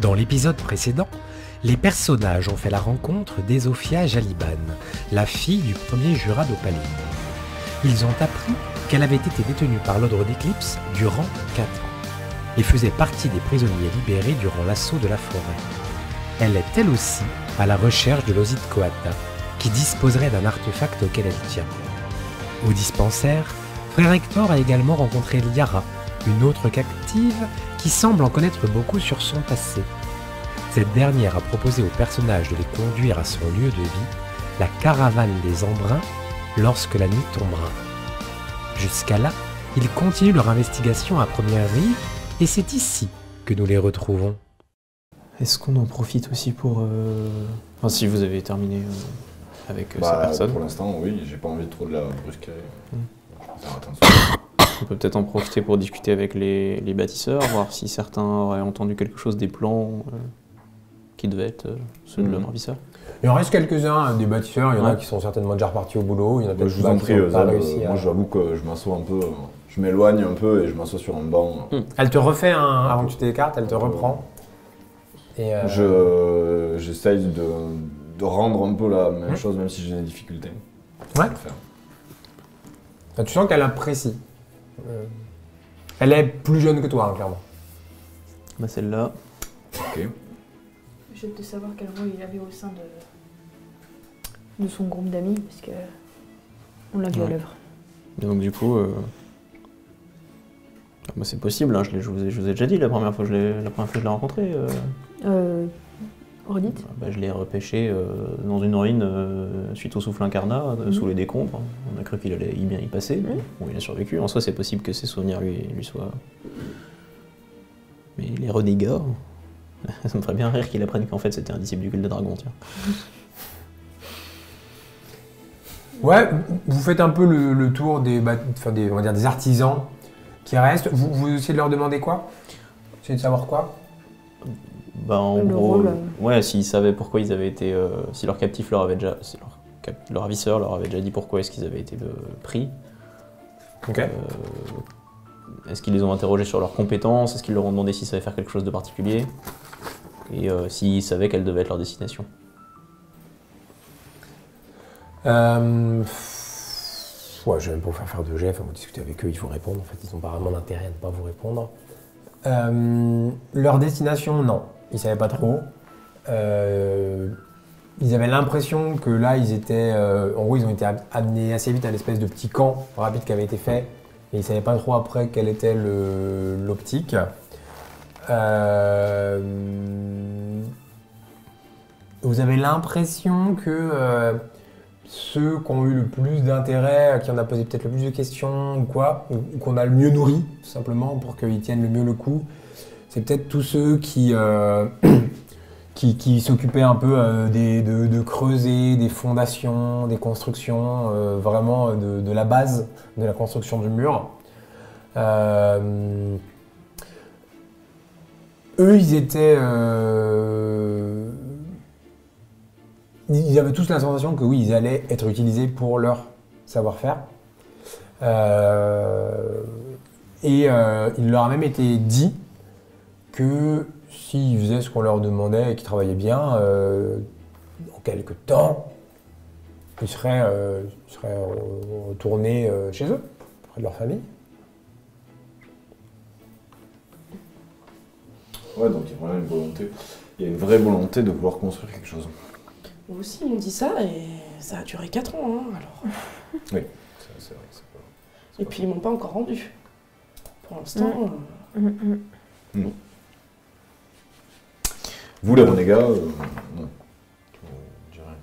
Dans l'épisode précédent, les personnages ont fait la rencontre d'Ezofia Jaliban, la fille du premier Jura d'Opaline. Ils ont appris qu'elle avait été détenue par l'Ordre d'Éclipse durant 4 ans et faisait partie des prisonniers libérés durant l'assaut de la forêt. Elle est elle aussi à la recherche de l'Osit Coata, qui disposerait d'un artefact auquel elle tient. Au dispensaire, Frère Hector a également rencontré Liara, une autre captive qui semble en connaître beaucoup sur son passé. Cette dernière a proposé au personnage de les conduire à son lieu de vie, la caravane des Embruns, lorsque la nuit tombera. Jusqu'à là, ils continuent leur investigation à première vue, et c'est ici que nous les retrouvons. Est-ce qu'on en profite aussi pour... Enfin, si vous avez terminé avec ces personnes. Pour l'instant, oui, j'ai pas envie de trop de la brusquer. Je vais faire attention. On peut peut-être en profiter pour discuter avec les bâtisseurs, voir si certains auraient entendu quelque chose des plans qui devaient être ceux de l'observateur. Il en reste quelques-uns des bâtisseurs, il y en a qui sont certainement déjà repartis au boulot, il y en a peut-être Je vous en prie, pas réussi à... moi j'avoue que je m'assois un peu, je m'éloigne un peu et je m'assois sur un banc. Elle te refait avant que tu t'écartes, elle te reprend. Et j'essaye de rendre un peu la même chose, même si j'ai des difficultés. Ouais. Tu sens qu'elle apprécie. Elle est plus jeune que toi, hein, clairement. Bah celle-là. Ok. J'ai hâte de savoir quel rôle il avait au sein de son groupe d'amis, parce que on l'a vu à l'œuvre. Et donc du coup, bah, c'est possible, hein, je vous ai déjà dit la première fois que je l'ai rencontré. Redites. Bah, je l'ai repêché dans une ruine suite au souffle incarnat, sous les décombres. On a cru qu'il allait bien y passer. Bon, il a survécu. En soi, c'est possible que ses souvenirs lui soient... Mais les renégats... Ça me ferait bien rire qu'il apprenne qu'en fait c'était un disciple du culte de dragon, tiens. Ouais, vous faites un peu le tour des on va dire des artisans qui restent. Vous essayez de leur demander quoi? Vous essayez de savoir quoi? Bah en gros, ouais, s'ils savaient pourquoi ils avaient été... si leur captif leur avait déjà... Si leur ravisseur leur avait déjà dit pourquoi est-ce qu'ils avaient été pris. Ok. Est-ce qu'ils les ont interrogés sur leurs compétences? Est-ce qu'ils leur ont demandé s'ils savaient faire quelque chose de particulier? Et s'ils savaient quelle devait être leur destination? Ouais, je vais même pas vous faire de jet, vous discutez avec eux, ils vous répondent. En fait, ils n'ont pas vraiment d'intérêt à ne pas vous répondre. Leur destination, non. Ils ne savaient pas trop. Ils avaient l'impression que là, ils étaient... en gros, ils ont été amenés assez vite à l'espèce de petit camp rapide qui avait été fait. Et ils ne savaient pas trop après quelle était l'optique. Vous avez l'impression que ceux qui ont eu le plus d'intérêt, à qui on a posé peut-être le plus de questions ou quoi, ou qu'on a le mieux nourri, tout simplement, pour qu'ils tiennent le mieux le coup, c'est peut-être tous ceux qui s'occupaient un peu de creuser des fondations, des constructions, vraiment de la base de la construction du mur. Eux, ils étaient... ils avaient tous la sensation que oui, ils allaient être utilisés pour leur savoir-faire. Et il leur a même été dit que s'ils faisaient ce qu'on leur demandait et qu'ils travaillaient bien, en quelques temps, ils seraient retournés chez eux, près de leur famille. Ouais, donc il y a vraiment une volonté. Il y a une vraie volonté de vouloir construire quelque chose. Moi aussi, ils m'ont dit ça et ça a duré 4 ans, hein, alors. Oui, c'est vrai que c'est pas... Et puis ils m'ont pas encore rendu. Pour l'instant. Vous, les renégats, non. Je dirais.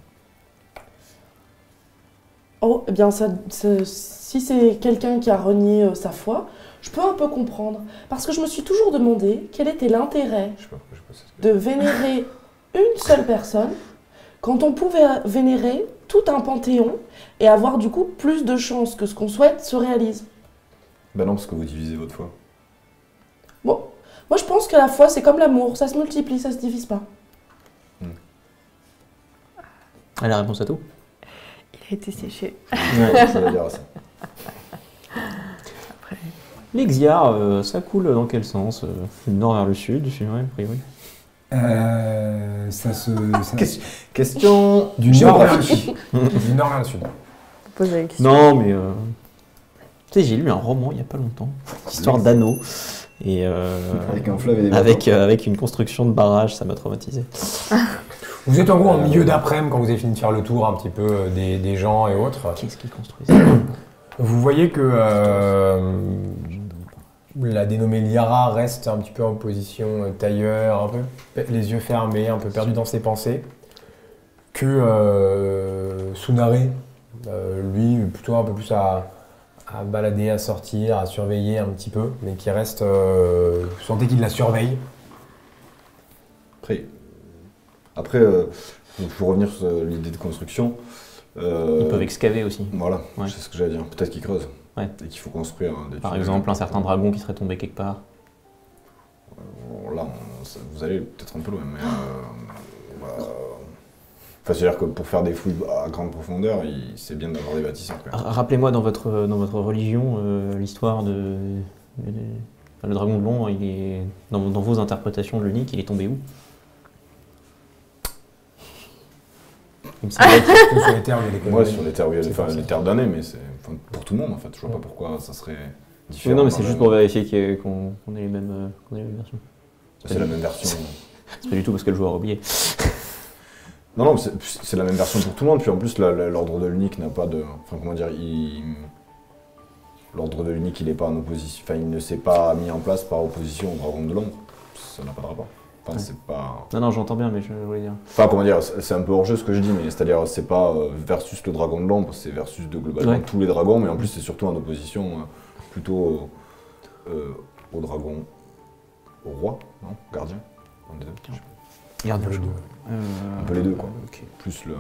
Oh, eh bien, si c'est quelqu'un qui a renié sa foi, je peux un peu comprendre. Parce que je me suis toujours demandé quel était l'intérêt de vénérer une seule personne quand on pouvait vénérer tout un panthéon et avoir du coup plus de chances que ce qu'on souhaite se réalise. Bah non, parce que vous divisez votre foi. Bon, moi je pense que la foi c'est comme l'amour, ça se multiplie, ça se divise pas. Elle a la réponse à tout? Il a été séché. Ouais, ça veut dire ça. L'Exiar, ça coule dans quel sens? Du nord vers le sud, ouais, a priori. Ça se... Question Du nord vers le sud. Du nord vers le sud. Posez la question. Non, mais tu sais, j'ai lu un roman il y a pas longtemps, histoire d'anneaux, et avec un fleuve et des bateaux. avec une construction de barrage, ça m'a traumatisé. Vous êtes en gros en milieu d'après-midi quand vous avez fini de faire le tour un petit peu des gens et autres. Qu'est-ce qu'ils construisent? Vous voyez que la dénommée Liara reste un petit peu en position tailleur, un peu les yeux fermés, un peu perdu dans ses pensées. Que Sunare, lui, plutôt un peu plus à balader, à sortir, à surveiller un petit peu, mais qui reste... vous sentez qu'il la surveille. Après, pour revenir sur l'idée de construction... Ils peuvent excaver aussi. Voilà, Ouais. c'est ce que j'allais dire. Peut-être qu'ils creusent. Ouais. Et qu'il faut construire des Par tunnels. exemple, un certain dragon qui serait tombé quelque part. Bon, là, vous allez peut-être un peu loin, mais... Enfin, c'est-à-dire que pour faire des fouilles à grande profondeur, c'est bien d'avoir des bâtisseurs. Quand même. Rappelez-moi dans votre religion l'histoire de... le dragon de l'ombre, il est dans vos interprétations de l'unique, il est tombé où? Il me semblait que- Surtout sur les terres où il y a des Moi, colonies. sur les terres, C'est pour ça. les terres d'année, mais c'est pour tout le monde en fait. Je vois pas pourquoi ça serait Oui, différent. non, mais c'est dans juste la- pour vérifier qu'on ait les mêmes versions. C'est la même version. C'est pas du tout parce que le joueur a oublié. Non, non, c'est la même version pour tout le monde. Puis en plus, l'ordre de l'unique n'a pas de. Enfin, comment dire, l'ordre de l'unique, il est pas en opposition. Enfin, il ne s'est pas mis en place par opposition au dragon de l'ombre. Ça n'a pas de rapport. Enfin, Ouais. c'est pas. Non, j'entends bien, mais je voulais dire. Enfin, comment dire, c'est un peu hors-jeu ce que je dis, mais c'est-à-dire, c'est pas versus le dragon de l'ombre, c'est versus de globalement Ouais. tous les dragons, mais en plus, c'est surtout en opposition plutôt au dragon. Au roi, non? Gardien? Un des deux. Je sais pas. Garde Les deux. Un peu les deux, quoi. Ok. Plus le.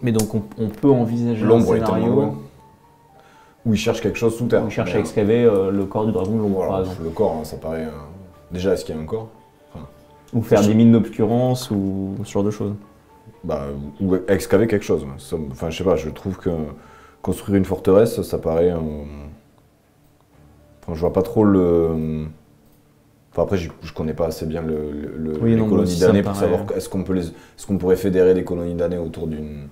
Mais donc on peut envisager un L'ombre est tellement scénario loin. Où il cherche quelque chose sous terre. où on cherche Mais, à excaver le corps du dragon de l'ombre, par voilà, exemple. le corps, hein, ça paraît. Déjà, est-ce qu'il y a un corps? Ou faire des mines d'obscurance ou ce genre de choses. Bah, ou excaver quelque chose. Enfin, je sais pas, je trouve que construire une forteresse, ça paraît. Enfin, je vois pas trop le. Enfin, après, je connais pas assez bien Oui, les non, moi colonies aussi, ça d'années me pour paraît- savoir est-ce qu'on pourrait fédérer des colonies d'années autour d'une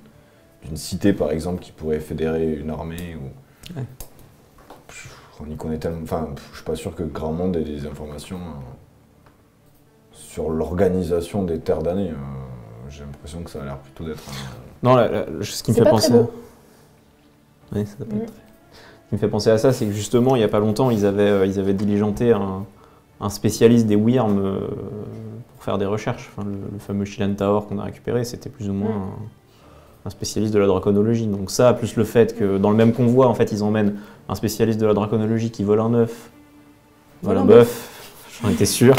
cité, par exemple, qui pourrait fédérer une armée ou. Ouais. On y connaît tellement. Enfin, je suis pas sûr que grand monde ait des informations sur l'organisation des terres d'années. J'ai l'impression que ça a l'air plutôt d'être. Non, ce qui me C'est fait pas penser très à... beau. Oui, ça doit pas être très- Ce qui me fait penser à ça, c'est que justement, il n'y a pas longtemps, ils avaient diligenté un spécialiste des Wyrms pour faire des recherches. Enfin, le fameux Shilan Tower qu'on a récupéré, c'était plus ou moins un spécialiste de la draconologie. Donc ça, plus le fait que dans le même convoi, en fait, ils emmènent un spécialiste de la draconologie qui vole un œuf, vole un bœuf, j'en étais sûr.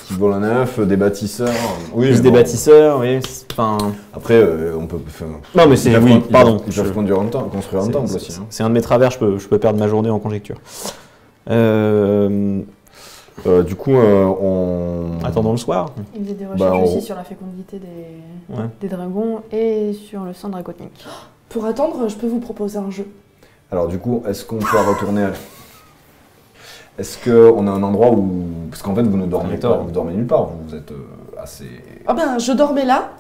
Qui vole un œuf, des bâtisseurs. Oui, Plus mais des bon. bâtisseurs, oui. Enfin... Après, on peut. Non, mais c'est... Oui, pardon. Ils peuvent construire un temple aussi. Hein. C'est un de mes travers, je peux perdre ma journée en conjecture. Du coup, on. Attendons le soir. Il faisait des recherches Bah, aussi sur la fécondité des dragons et sur le sang draconique. Pour attendre, je peux vous proposer un jeu. Alors, du coup, est-ce qu'on peut retourner à. Est-ce qu'on a un endroit où. Parce qu'en fait, vous ne dormez pas, vous dormez nulle part, vous êtes assez. Ah ben, je dormais là,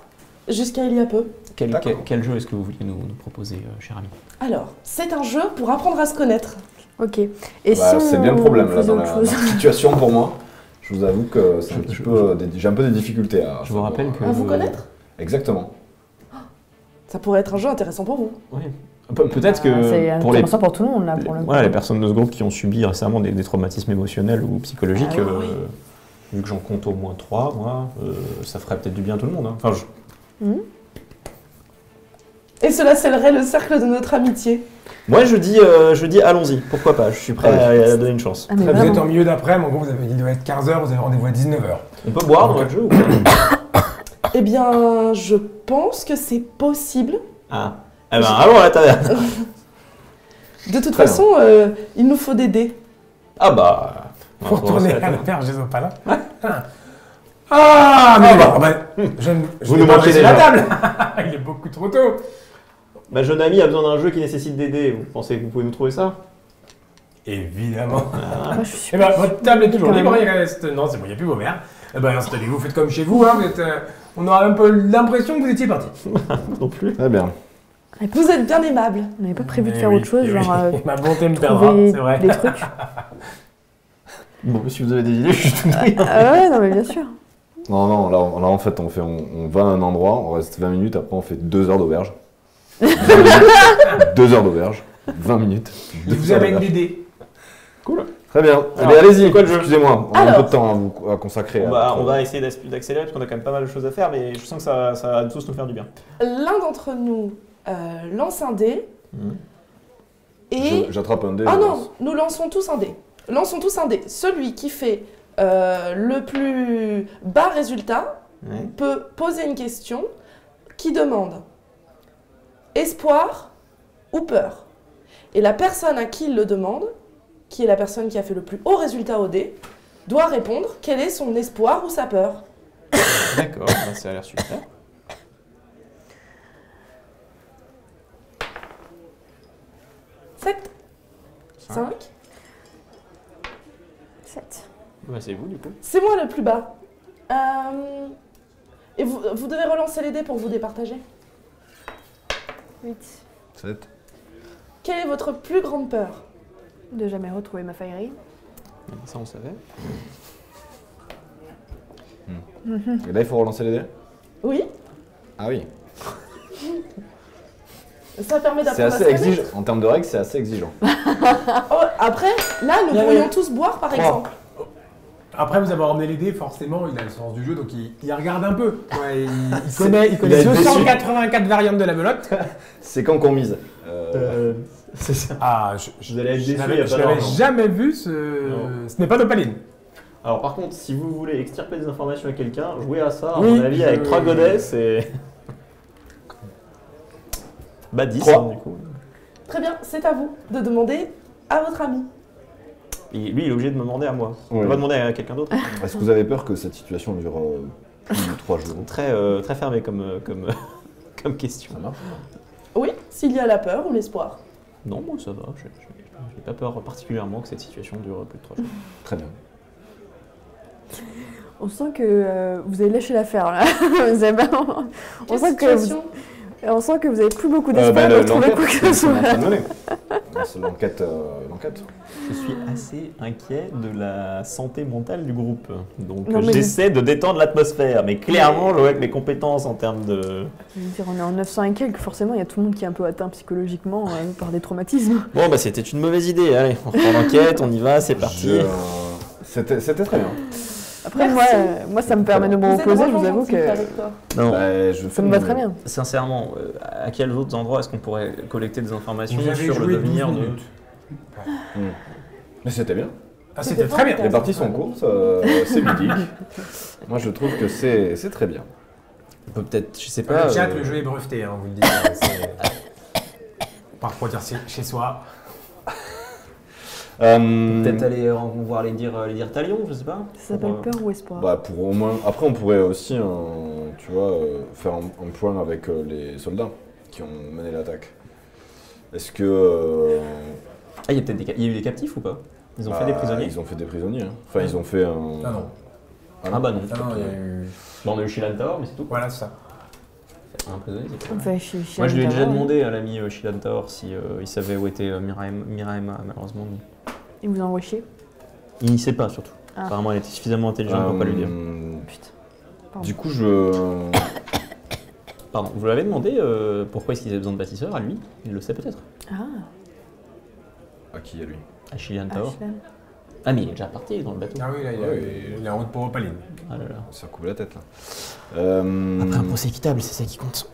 jusqu'à il y a peu. Quel jeu est-ce que vous vouliez nous proposer, cher ami? Alors, c'est un jeu pour apprendre à se connaître. Ok. Et Bah, si c'est bien le problème là, faisait dans autre la chose situation pour moi. Je vous avoue que c'est un petit peu. J'ai un peu des difficultés à. Je vous rappelle que... À vous connaître Exactement. Ça pourrait être un jeu intéressant pour vous. Oui. Peut-être C'est que pour les... intéressant pour tout le monde là pour le coup. Voilà, les personnes de ce groupe qui ont subi récemment des traumatismes émotionnels ou psychologiques, Ah oui. vu que j'en compte au moins 3, moi, ça ferait peut-être du bien à tout le monde. Hein. Enfin, Et cela scellerait le cercle de notre amitié. Moi, je dis allons-y, pourquoi pas, je suis prêt à donner une chance. Ah, mais Après, vous êtes vraiment. en milieu d'après-midi, en gros, il doit être 15h, vous avez rendez-vous à 19h. On peut boire dans votre jeu ou pas? Eh bien, je pense que c'est possible. Ah, eh ben allons à la taverne. De toute Très façon, il nous faut des dés. Ah bah... on va Pour se retourner relancer à la la table. ferme, je les ai pas là. Ah, mais bah. je Vous n'ai nous pas mangez laissé la déjà. table. Il est beaucoup trop tôt. Ma jeune amie a besoin d'un jeu qui nécessite des dés, vous pensez que vous pouvez nous trouver ça? Évidemment. Moi, je suis Eh ben, votre table est toujours Carrément. libre, il reste... Non, c'est bon, il n'y a plus vos verres. Eh ben installez-vous, faites comme chez vous, hein, on aura un peu l'impression que vous étiez parti. Non plus. Très bien. Vous êtes bien aimable. On n'avait pas prévu de faire autre chose, genre Ma bonté me perdra, trouver c'est vrai. des trucs. Bon, si vous avez des idées, je suis tout oui. Ah ouais, non mais bien sûr. Non, là en fait, on va à un endroit, on reste 20 minutes, après on fait 2 heures d'auberge. 2 heures d'auberge, 20 minutes. Je vous amène des dés. Cool. Très bien. Alors, Allez-y, c'est quoi le jeu? Excusez-moi, on a un Alors. peu de temps à consacrer. On va essayer d'accélérer parce qu'on a quand même pas mal de choses à faire, mais je sens que ça va tous nous faire du bien. L'un d'entre nous lance un dé et... J'attrape un dé. Ah je non, lance. nous lançons tous un dé. Lançons tous un dé. Celui qui fait le plus bas résultat Ouais. peut poser une question qui demande espoir ou peur. Et la personne à qui il le demande, qui est la personne qui a fait le plus haut résultat au dé, doit répondre quel est son espoir ou sa peur. D'accord, bah, ça a l'air super. Sept, 5. 7. Bah, c'est vous du coup. C'est moi le plus bas. Et vous devez relancer les dés pour vous départager. 8. 7. Quelle est votre plus grande peur? De jamais retrouver ma faillerie. Ça on savait. Et là, il faut relancer les dés? Oui, Ah oui. ça permet C'est d'apprendre à assez se connaître. exigeant. En termes de règles, c'est assez exigeant. Oh, après, là, nous Bien, pourrions bien. tous boire, par 3. exemple. Après vous avoir emmené les dés, forcément, il a le sens du jeu, donc il regarde un peu. Ouais, il connaît il a été 284 variantes de la belote. C'est quand qu'on mise. C'est ça. Ah, Vous allez être déçus, je il y a pas n'avais d'argent. jamais vu Non. ce n'est pas d'opaline. Alors par contre, si vous voulez extirper des informations à quelqu'un, jouez à ça, à Oui, mon avis, avec 3 godets, c'est... Bah 10, 3. hein, du coup. Très bien, c'est à vous de demander à votre ami. Et lui, il est obligé de me demander à moi. On Ouais. va demander à quelqu'un d'autre. Est-ce que vous avez peur que cette situation dure plus de 3 jours? Très fermé comme question. Ça marche. Oui, s'il y a la peur ou l'espoir. Non, moi ça va, j'ai pas peur particulièrement que cette situation dure plus de 3 jours. Très bien. On sent que vous avez lâché l'affaire là. Vous avez pas- on, Quelle sent que vous, situation on sent que vous avez plus beaucoup d'espoir de retrouver quoi que ce c'est soit. en train de mener. C'est l'enquête. Je suis assez inquiet de la santé mentale du groupe. Donc Non, mais j'essaie de détendre l'atmosphère. Mais clairement, je vois avec mes compétences en termes de... Je veux dire, on est en 900 et quelques, forcément, il y a tout le monde qui est un peu atteint psychologiquement par des traumatismes. Bon, bah c'était une mauvaise idée. Allez, on reprend l'enquête, on y va, c'est parti. C'était très bien. Après, Merci. moi, ça me permet de me Vous êtes reposer, je vraiment vous avoue gentil que avec toi. Non, Bah, je ça fais me va mon- très bien. sincèrement, à quels autres endroits est-ce qu'on pourrait collecter des informations Vous avez sur le joué 12 devenir de... minutes. Mais c'était bien. Ah, c'était très bien. Les parties sont courtes, c'est ludique. Moi, je trouve que c'est très bien. On peut peut-être, je sais Dans pas... le chat, le jeu est breveté, hein, vous le dites. Pas reproduire chez soi. Peut-être aller voir les dire Talion, je sais pas. Ça s'appelle Pour, peur ou espoir. Bah, pour au moins. Après, on pourrait aussi, tu vois, faire un point avec les soldats qui ont mené l'attaque. Est-ce que. Ah, il y a peut-être il y a eu des captifs ou pas? Ils ont fait des prisonniers? Ils ont fait des prisonniers. Hein. Enfin, ils ont fait un. Ah non. Ah bah non. Ah non, il y a eu. Bon, on a eu Shilan Tower, mais c'est tout. Voilà, c'est ça. Un prisonnier, c'est pas mal. Enfin, Moi, je lui ai déjà demandé à l'ami Shilan Tower si il savait où était Miraema, malheureusement. Il vous envoie chier. Il ne sait pas, surtout. Ah. Apparemment, elle était suffisamment intelligente pour pas lui dire. Putain. Pardon. Du coup, je. Pardon, vous l'avez demandé pourquoi est-ce qu'ils avaient besoin de bâtisseurs à lui? Il le sait peut-être. Ah, À qui, à lui? À Shilan Tower. Ashland. Ah, mais il est déjà parti dans le bateau. Ah oui, là, il est en route pour Opaline. Ah là là. Ça coupe la tête, là. Après, un procès équitable, c'est ça qui compte.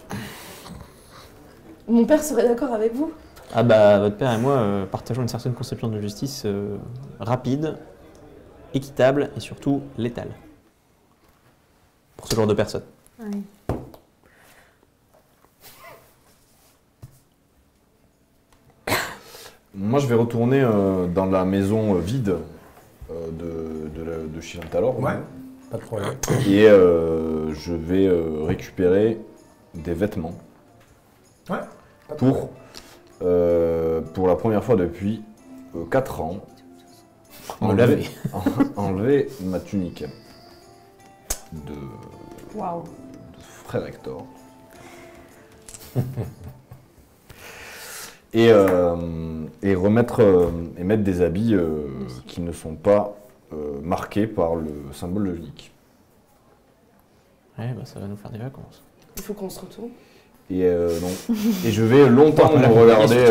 Mon père serait d'accord avec vous. Ah bah, votre père et moi partageons une certaine conception de justice rapide, équitable et surtout létale. Pour ce genre de personnes. Ah oui. Moi, je vais retourner dans la maison vide de Shilan Talor. Ouais, pas de problème. Et je vais récupérer des vêtements. Ouais, pas de problème. Pour la première fois depuis 4 ans, On l'avait. enlever ma tunique. de Waouh. frère Hector. et mettre des habits qui ne sont pas marqués par le symbole de l'unique. Ouais, bah ça va nous faire des vacances. Il faut qu'on se retourne. Et non. Et je vais longtemps me regarder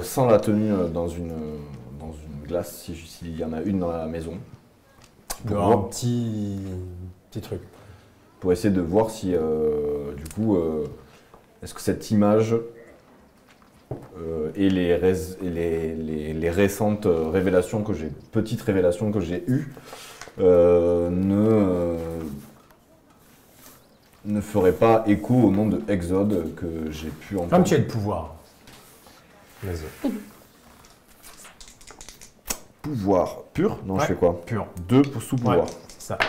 sans la tenue dans une glace, s'il y en a une dans la maison. Il y aura un petit truc. Pour essayer de voir si, du coup, est-ce que cette image et les récentes révélations petites révélations que j'ai eues, ne ferait pas écho au nom de Exode que j'ai pu entendre. Comme tu as de pouvoir. Vas-y. Pouvoir pur? Non, Ouais, je fais quoi? Pur. 2 sous pouvoir. Ouais, c'est ça.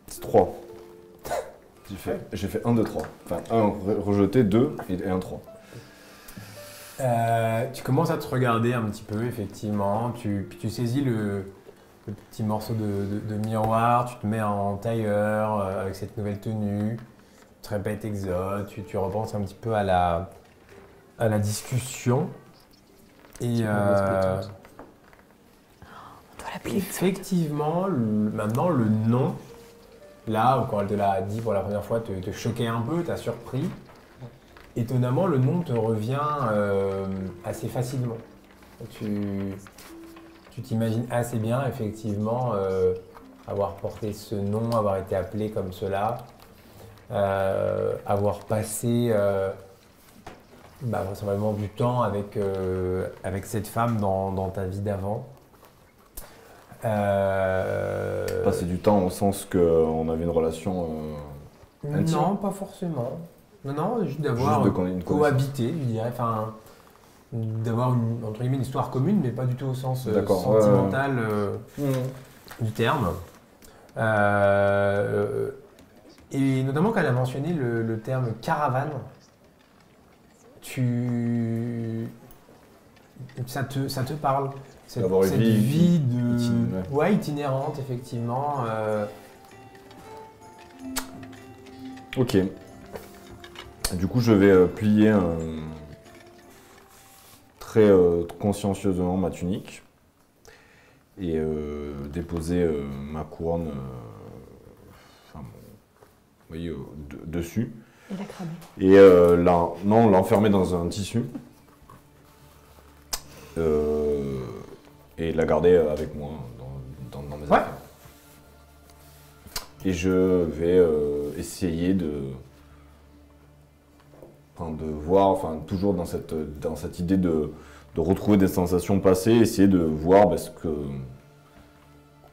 C'est 3. J'ai fait 1, 2, 3. Enfin, 1 rejeté, 2 et 1, 3. Tu commences à te regarder un petit peu, effectivement. Puis tu saisis le petit morceau de miroir, tu te mets en tailleur avec cette nouvelle tenue, tu te répètes Exode, tu repenses un petit peu à la discussion. Et On doit l'appeler. effectivement, maintenant le nom, là, quand elle te l'a dit pour la première fois, te choquait un peu, t'a surpris. Étonnamment, le nom te revient assez facilement. Tu t'imagines assez bien, effectivement, avoir porté ce nom, avoir été appelé comme cela, avoir passé vraisemblablement du temps avec cette femme dans ta vie d'avant. Passer du temps au sens qu'on avait une relation intime. Non, pas forcément. Non, juste d'avoir Juste une cohabité, je dirais. Enfin, d'avoir entre guillemets une histoire commune, mais pas du tout au sens D'accord, sentimental du terme. Et notamment quand elle a mentionné le terme caravane, ça te parle. D'avoir une Cette vie vie itinérante, effectivement. Ok. Du coup, je vais plier très consciencieusement ma tunique et déposer ma couronne dessus. Et la cramer. Et l'enfermer dans un tissu. Et la garder avec moi dans mes affaires. Et je vais essayer de voir, toujours dans cette idée de retrouver des sensations passées, essayer de voir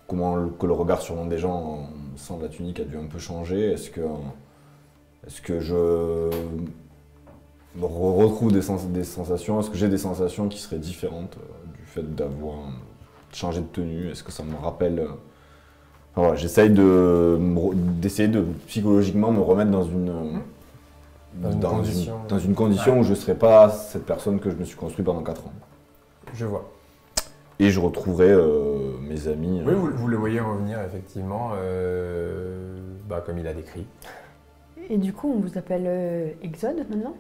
comment que le regard sur des gens sans la tunique a dû un peu changer. Est-ce que je me retrouve des sensations? Est-ce que j'ai des sensations qui seraient différentes du fait d'avoir changé de tenue? Est-ce que ça me rappelle... Voilà, j'essaye d'essayer de psychologiquement me remettre dans une condition où je ne serai pas cette personne que je me suis construit pendant 4 ans. Je vois. Et je retrouverai mes amis. Oui, vous le voyez revenir, effectivement, comme il a décrit. Et du coup, on vous appelle Exode maintenant?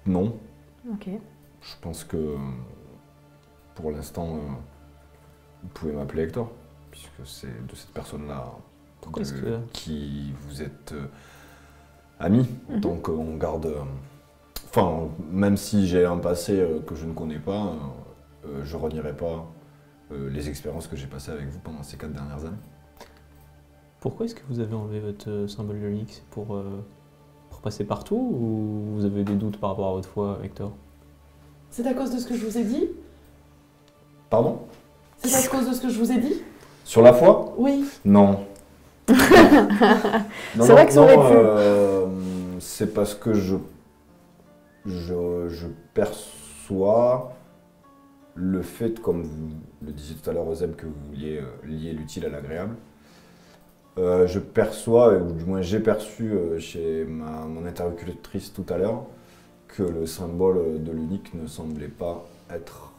Non. Ok. Je pense que pour l'instant, vous pouvez m'appeler Hector, puisque c'est de cette personne-là qui vous êtes amis, tant qu'on garde... même si j'ai un passé que je ne connais pas, je ne renierai pas les expériences que j'ai passées avec vous pendant ces 4 dernières années. Pourquoi est-ce que vous avez enlevé votre symbole de l'unique? C'est pour passer partout ou vous avez des doutes par rapport à votre foi, Hector? C'est à cause de ce que je vous ai dit? Pardon? C'est à cause de ce que je vous ai dit? Sur la foi? Oui. Non. C'est vrai que ça aurait pu. C'est parce que je perçois le fait, comme vous le disiez tout à l'heure, Ozeb, que vous vouliez lier l'utile à l'agréable. Je perçois, ou du moins j'ai perçu chez mon interlocutrice tout à l'heure, que le symbole de l'unique ne semblait pas être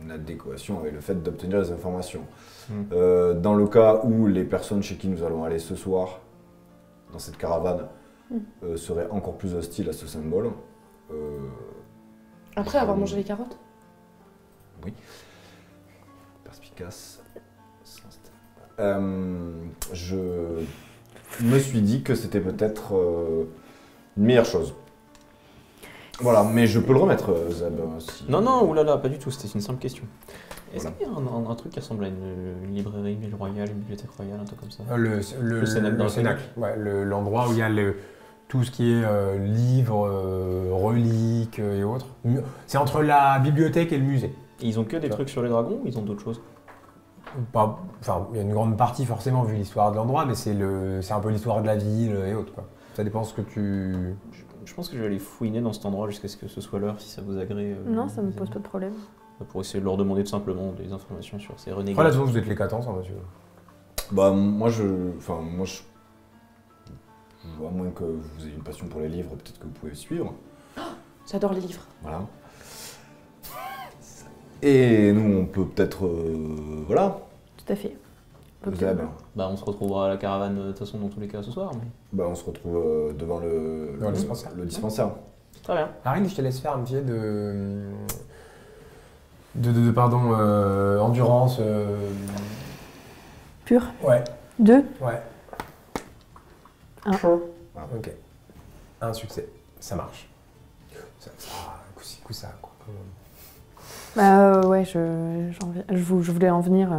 une adéquation avec le fait d'obtenir les informations. Dans le cas où les personnes chez qui nous allons aller ce soir, dans cette caravane, seraient encore plus hostiles à ce symbole. Après avoir mangé les carottes? Oui. Perspicace. Je me suis dit que c'était peut-être une meilleure chose. Voilà, mais je peux le remettre, Zeb. Si... Non, oulala, pas du tout, c'était une simple question. Est-ce qu'il y a un truc qui ressemble à une librairie, une ville royale, une bibliothèque royale, un truc comme ça? Le Cénacle. Ouais, l'endroit où il y a tout ce qui est livres, reliques et autres. C'est entre la bibliothèque et le musée. Et ils ont que des trucs sur les dragons ou ils ont d'autres choses? Enfin, il y a une grande partie forcément vu l'histoire de l'endroit, mais c'est un peu l'histoire de la ville et autres, quoi. Ça dépend ce que tu... Je pense que je vais aller fouiner dans cet endroit jusqu'à ce que ce soit l'heure, si ça vous agrée. Non, ça me pose pas de problème. Pour essayer de leur demander tout simplement des informations sur ces renégats. Voilà, vous êtes les 14, hein, monsieur. Bah, moi, je... à moins que vous ayez une passion pour les livres, peut-être que vous pouvez suivre. J'adore les livres. Voilà. Et nous, on peut peut-être... voilà. Tout à fait. Zeb. Bah, on se retrouvera à la caravane de toute façon dans tous les cas ce soir. Mais... Bah, on se retrouve devant le dispensaire. Le dispensaire. Très bien. Arin, je te laisse faire un petit endurance. Pur. Ouais. 2. Ouais. 1. Ok. Un succès. Ça marche. Coup ça, quoi. Ouais, je voulais en venir.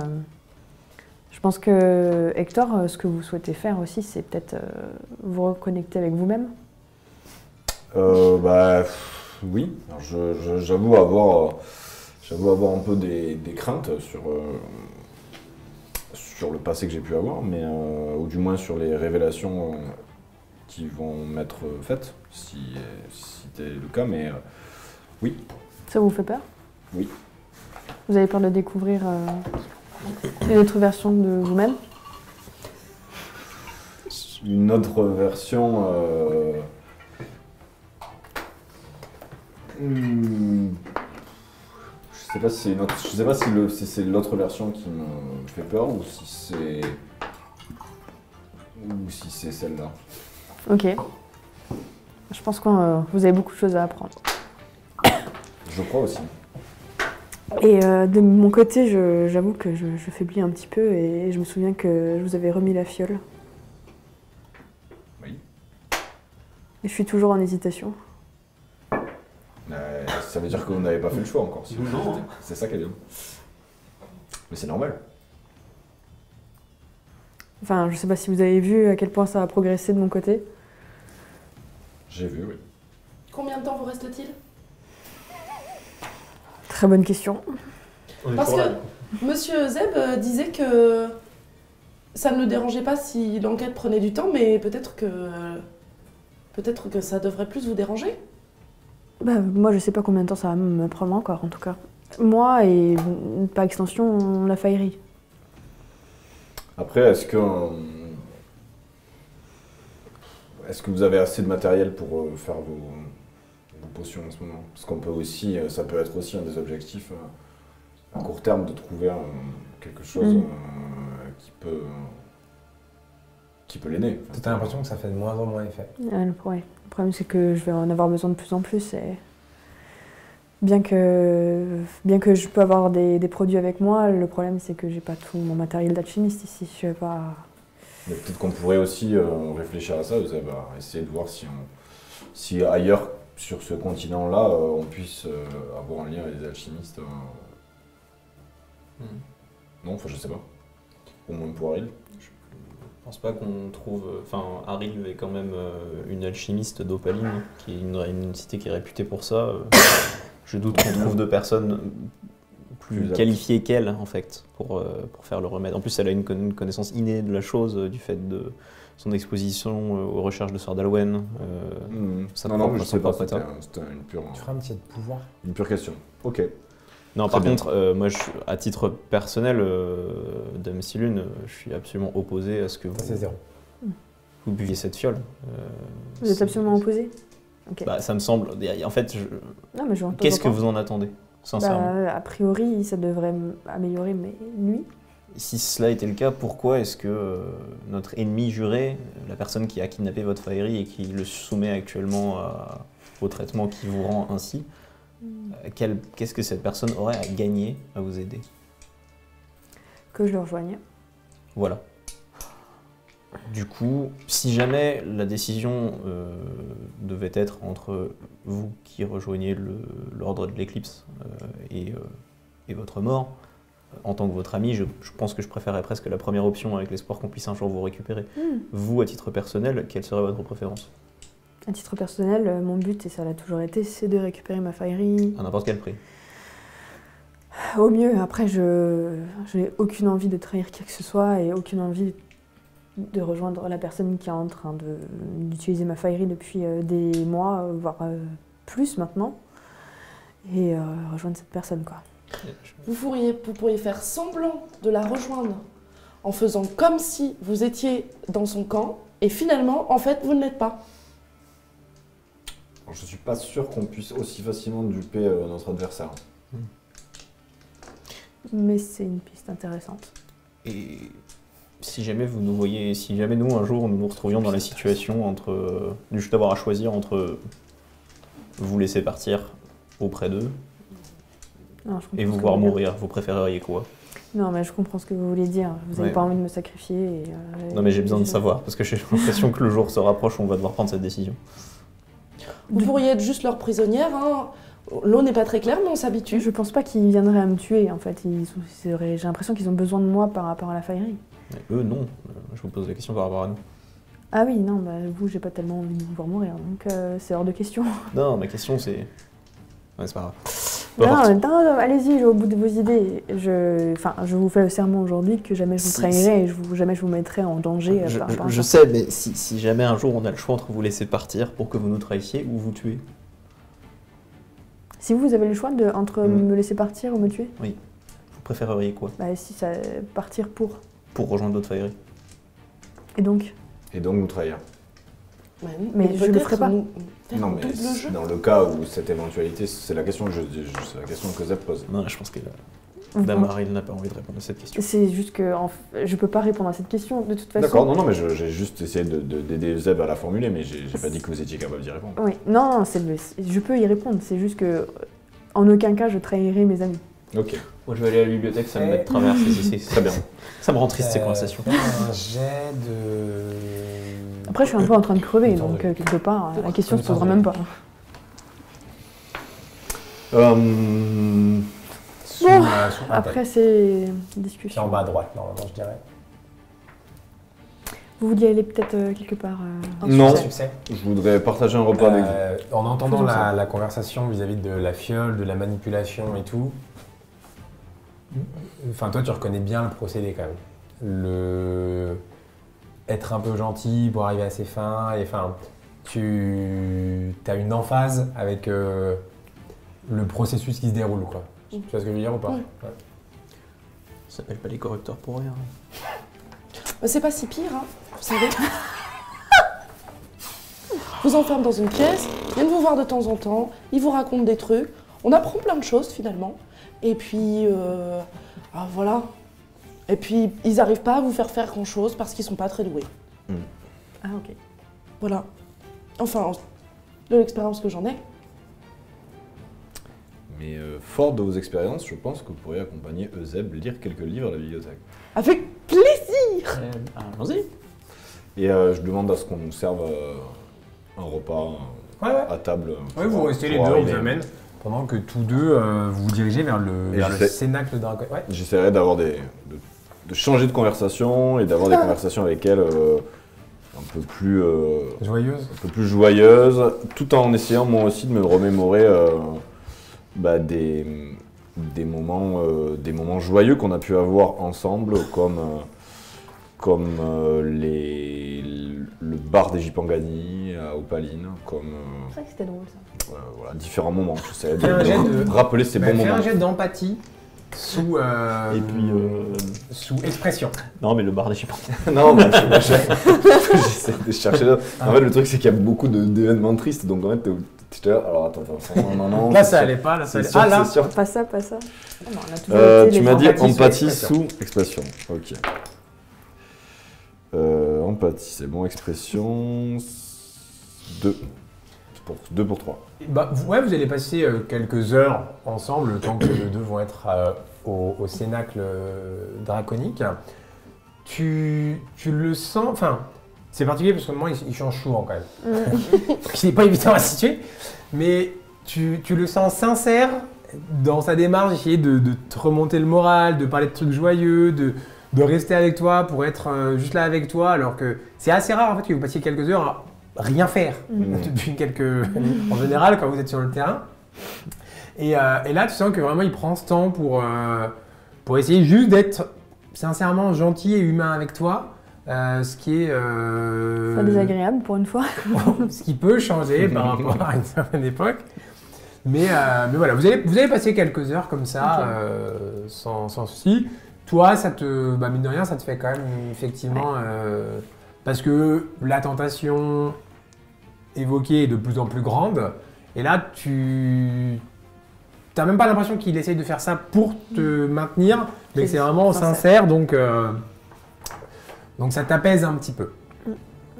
Je pense que Hector, ce que vous souhaitez faire aussi, c'est peut-être vous reconnecter avec vous-même. Oui. Alors, j'avoue avoir un peu des craintes sur le passé que j'ai pu avoir, mais ou du moins sur les révélations qui vont m'être faites, si c'était le cas, mais oui. Ça vous fait peur? Oui. Vous avez peur de découvrir une autre version de vous-même? Une autre version... Je sais pas si c'est l'autre version qui me fait peur ou si c'est celle-là. Ok. Je pense que vous avez beaucoup de choses à apprendre. Je crois aussi. Et de mon côté, j'avoue que je faiblis un petit peu et je me souviens que je vous avais remis la fiole. Oui. Et je suis toujours en hésitation. Ça veut dire que vous n'avez pas fait le choix encore. Si Non. C'est ça qui est bien. Mais c'est normal. Enfin, je sais pas si vous avez vu à quel point ça a progressé de mon côté. J'ai vu, oui. Combien de temps vous reste-t-il? Très bonne question. Parce que Monsieur Zeb disait que ça ne le dérangeait pas si l'enquête prenait du temps, mais peut-être que ça devrait plus vous déranger. Bah, moi, je sais pas combien de temps ça va me prendre encore, en tout cas. Moi et, par extension, la faillerie. Après, est-ce que vous avez assez de matériel pour faire vos potions en ce moment? Parce qu'on peut aussi, ça peut être aussi un des objectifs à court terme de trouver quelque chose qui peut l'aider. Enfin, T'as l'impression que ça fait de moins en moins effet. Le problème, c'est que je vais en avoir besoin de plus en plus. Et bien que je peux avoir des produits avec moi, le problème, c'est que j'ai pas tout mon matériel d'alchimiste ici. Je vais pas... Mais peut-être qu'on pourrait aussi réfléchir à ça, essayer de voir si ailleurs, sur ce continent-là, on puisse avoir un lien avec des alchimistes. Non, enfin je sais pas. Au moins pour Aril. Je pense pas qu'on trouve... Enfin, Aril est quand même une alchimiste d'Opaline, qui est une cité qui est réputée pour ça. Je doute qu'on trouve de personnes plus qualifiée qu'elle, en fait, pour faire le remède. En plus, elle a une connaissance innée de la chose, du fait de son exposition aux recherches de Sir Dalwen. Non, je sais pas, c'était une pure... Tu feras un petit de pouvoir. Une pure question. Ok. Non, par contre, moi, à titre personnel, Dame Silune, je suis absolument opposé à ce que C'est 0. vous buviez cette fiole. Vous êtes absolument opposé? Okay. Bah, ça me semble... En fait, Non, mais qu'est-ce que vous en attendez? sincèrement. A priori, ça devrait améliorer mes nuits. Si cela était le cas, pourquoi est-ce que notre ennemi juré, la personne qui a kidnappé votre Faerie et qui le soumet actuellement au traitement qui vous rend ainsi, qu'est-ce que cette personne aurait à gagner à vous aider? Que je le rejoigne. Voilà. Du coup, si jamais la décision devait être entre vous qui rejoignez l'ordre de l'éclipse et votre mort, en tant que votre ami, je pense que je préférerais presque la première option avec l'espoir qu'on puisse un jour vous récupérer. Vous, à titre personnel, quelle serait votre préférence? À titre personnel, mon but, et ça l'a toujours été, c'est de récupérer ma Faerie. À n'importe quel prix. Au mieux. Après, je n'ai aucune envie de trahir qui que ce soit et aucune envie de rejoindre la personne qui est en train d'utiliser ma Faerie depuis des mois, voire plus maintenant. Et rejoindre cette personne, quoi. Vous pourriez faire semblant de la rejoindre en faisant comme si vous étiez dans son camp et finalement, en fait, vous ne l'êtes pas. Alors, je suis pas sûr qu'on puisse aussi facilement duper notre adversaire. Mais c'est une piste intéressante. Et si jamais vous nous voyez, si jamais nous, un jour, nous nous retrouvions dans la situation entre juste avoir à choisir entre vous laisser partir auprès d'eux et vous voir mourir, vous préféreriez quoi? Non, mais je comprends ce que vous voulez dire. Vous n'avez pas envie de me sacrifier. Non, mais j'ai besoin de savoir, parce que j'ai l'impression que le jour se rapproche où on va devoir prendre cette décision. Vous pourriez être juste leur prisonnière, hein. L'eau n'est pas très claire, mais on s'habitue. Je pense pas qu'ils viendraient à me tuer, en fait. J'ai l'impression qu'ils ont besoin de moi par rapport à la Faerie. Eux, non. Je vous pose la question par rapport à nous. Ah oui, non, bah, vous, j'ai pas tellement envie de vous voir mourir, donc c'est hors de question. Non, ma question, c'est... Ouais, c'est pas grave. Non, allez-y, au bout de vos idées. Je vous fais le serment aujourd'hui que jamais je vous trahirai et jamais je vous mettrai en danger. Je sais, mais si jamais un jour on a le choix entre vous laisser partir pour que vous nous trahissiez ou vous tuer. Si vous avez le choix entre me laisser partir ou me tuer? Oui. Vous préféreriez quoi? Bah si, ça partir pour. Pour rejoindre d'autres Faerie. Et donc? Et donc nous trahir. Mais je le ferai pas. Non, mais dans le cas où cette éventualité, c'est la question que Zeb pose. Non, je pense que Damaril n'a pas envie de répondre à cette question. C'est juste que je peux pas répondre à cette question de toute façon. D'accord, non, mais j'ai juste essayé d'aider Zeb à la formuler, mais j'ai pas dit que vous étiez capable d'y répondre. Oui, non, je peux y répondre. C'est juste que en aucun cas je trahirai mes amis. Ok. Moi je vais aller à la bibliothèque, ça me met de travers, c'est très bien. Ça me rend triste ces conversations. Un jet de... Après je suis un peu en train de crever, donc quelque part la question se posera même pas. Après c'est discussion. C'est en bas à droite, normalement, je dirais. Vous vouliez aller peut-être quelque part Non, succès. Je voudrais partager un repas avec vous. En entendant la conversation vis-à-vis de la fiole, de la manipulation et tout, enfin toi tu reconnais bien le procédé quand même. Être un peu gentil pour arriver à ses fins, et enfin tu as une emphase avec le processus qui se déroule, quoi. Tu vois ce que je veux dire ou pas? Ouais. Ça s'appelle pas les corrupteurs pour rien. C'est pas si pire, hein, vous savez. Vous enferme dans une pièce, ils viennent vous voir de temps en temps, ils vous racontent des trucs, on apprend plein de choses finalement, et puis voilà. Et puis ils n'arrivent pas à vous faire grand chose parce qu'ils sont pas très doués. Ah ok. Voilà. Enfin, de l'expérience que j'en ai. Mais fort de vos expériences, je pense que vous pourriez accompagner Euseb lire quelques livres à la bibliothèque. Avec plaisir. Allons-y. Et je demande à ce qu'on nous serve un repas à table. Oui, vous restez les deux, on vous amène. Pendant que tous deux vous vous dirigez vers le cénacle d'un... Ouais. J'essaierai d'avoir de changer de conversation et d'avoir des conversations avec elle un peu plus joyeuses, tout en essayant moi aussi de me remémorer des moments joyeux qu'on a pu avoir ensemble, comme le bar des Gipangani à Opaline, comme C'est vrai que c'était drôle ça. voilà, différents moments. J'essaie de rappeler ces bons moments. Fais un jet d'empathie sous, Et puis... sous expression. Non, mais le bar des chiens. Non, mais j'essaie de chercher là. En fait, le truc, c'est qu'il y a beaucoup d'événements tristes, donc en fait, t'es là, alors attends, non. Là, ça allait pas, là, ça allait. Sûr, Ah, là, c'est sûr. Pas ça. Ah non, on a toujours été Tu les m'as dit empathie empathie sous sous expression. Ok. Empathie, c'est bon, expression. 2. 2 pour 3. Bah, vous allez passer quelques heures ensemble, le temps que les deux vont être au cénacle draconique. Tu le sens, enfin, c'est particulier parce que le moment il change souvent quand même. Donc il n'est pas évident à situer, mais tu le sens sincère dans sa démarche, d'essayer de te remonter le moral, de parler de trucs joyeux, de rester avec toi pour être juste là avec toi, alors que c'est assez rare en fait que vous passiez quelques heures à rien faire depuis en général quand vous êtes sur le terrain. Et là, tu sens que vraiment il prend ce temps pour essayer juste d'être sincèrement gentil et humain avec toi, ce qui est Pas désagréable pour une fois. ce qui peut changer par rapport à une certaine époque. Mais voilà, vous allez passer quelques heures comme ça, sans souci. Toi, ça te, mine de rien, ça te fait quand même effectivement, parce que la tentation évoquée est de plus en plus grande. Et là, tu n'as même pas l'impression qu'il essaye de faire ça pour te maintenir, mais que c'est vraiment sincère, donc ça t'apaise un petit peu.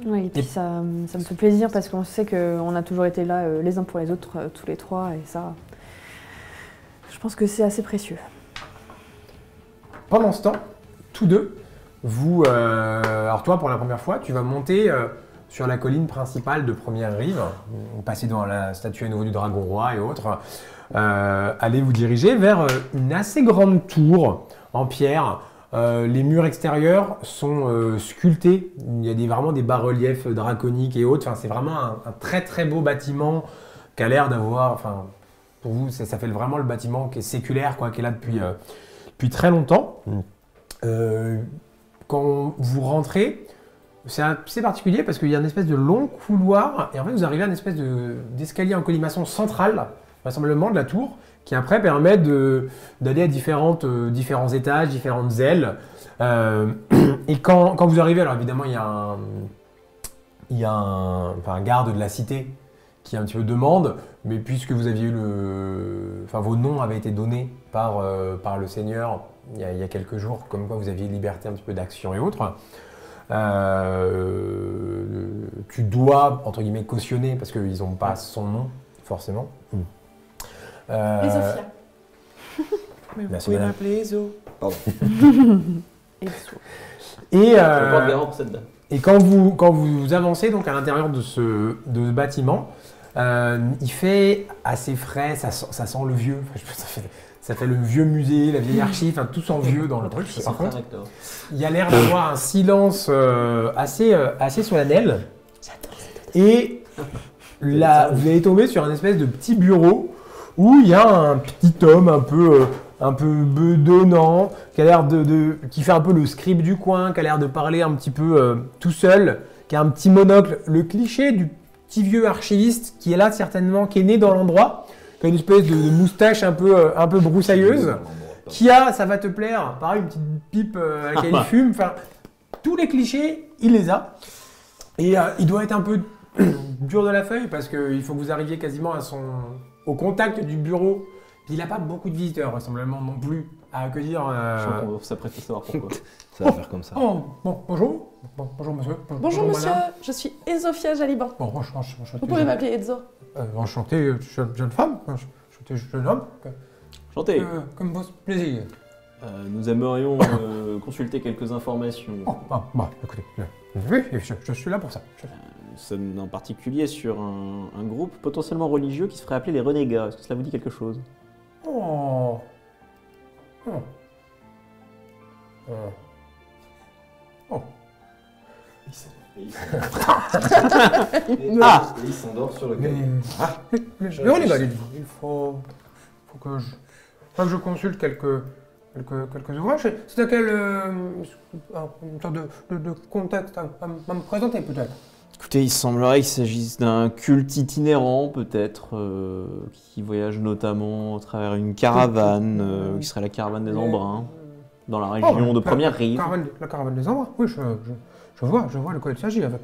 Oui, et puis ça me fait plaisir parce qu'on sait qu'on a toujours été là les uns pour les autres, tous les trois, et ça, je pense que c'est assez précieux. Pendant ce temps, tous deux, alors toi pour la première fois, tu vas monter sur la colline principale de Première Rive, passer devant la statue à nouveau du Dragon Roi et autres, allez vous diriger vers une assez grande tour en pierre. Les murs extérieurs sont sculptés, il y a vraiment des bas-reliefs draconiques et autres, enfin, c'est vraiment un très très beau bâtiment qui a l'air d'avoir, enfin, pour vous ça fait vraiment le bâtiment qui est séculaire, quoi, qui est là depuis très longtemps. Quand vous rentrez, c'est assez particulier parce qu'il y a une espèce de long couloir et en fait vous arrivez à une espèce d'escalier en colimaçon central, vraisemblablement de la tour, qui après permet d'aller à différents étages, différentes ailes. Et quand vous arrivez, alors évidemment il y a un garde de la cité qui un petit peu demande, mais puisque vous aviez eu vos noms avaient été donnés par le Seigneur il y a quelques jours, comme quoi vous aviez liberté un petit peu d'action et autres, tu dois, entre guillemets, cautionner, parce qu'ils n'ont pas son nom, forcément. Sophia. Mais vous Merci, pouvez madame. m'appeler Ezo. Pardon. Et quand vous avancez donc à l'intérieur de ce bâtiment, il fait assez frais, ça sent le vieux. Ça fait le vieux musée, la vieille archive, tout sent vieux dans le truc. Par contre, il y a l'air d'avoir un silence assez solennel. Et là, vous allez tomber sur un espèce de petit bureau où il y a un petit homme un peu bedonnant, qui a l'air qui fait un peu le scribe du coin, qui a l'air de parler un petit peu tout seul, qui a un petit monocle, le cliché du petit vieux archiviste qui est là certainement, qui est né dans l'endroit, qui a une espèce de moustache un peu broussailleuse, qui a, ça va te plaire, pareil, une petite pipe à laquelle il fume, enfin, tous les clichés, il les a. Et il doit être un peu dur de la feuille parce qu'il faut que vous arriviez quasiment au contact du bureau. Puis il n'a pas beaucoup de visiteurs, vraisemblablement non plus, à accueillir. Je crois qu'on s'apprête à savoir pourquoi. Ça va faire comme ça. Bonjour. Bonjour monsieur. Bonjour monsieur, madame. je suis Ezophia Jaliban. Bon, enchanté. Vous pouvez m'appeler Ezo. Enchanté, jeune femme. Enchanté, jeune homme. Enchanté. Comme votre plaisir. Nous aimerions consulter quelques informations. Écoutez, oui, je suis là pour ça. En particulier sur un groupe potentiellement religieux qui se ferait appeler les renégats. Est-ce que cela vous dit quelque chose? Il s'endort sur le Mais on est là, il faut que je consulte quelques ouvrages. C'est à quel une sorte de contexte à me présenter peut-être? Écoutez, il semblerait qu'il s'agisse d'un culte itinérant, peut-être, qui voyage notamment à travers une caravane, qui serait la caravane des Embruns, dans la région de Première Rive. La caravane des Embruns, oui, je vois de quoi il s'agit, avec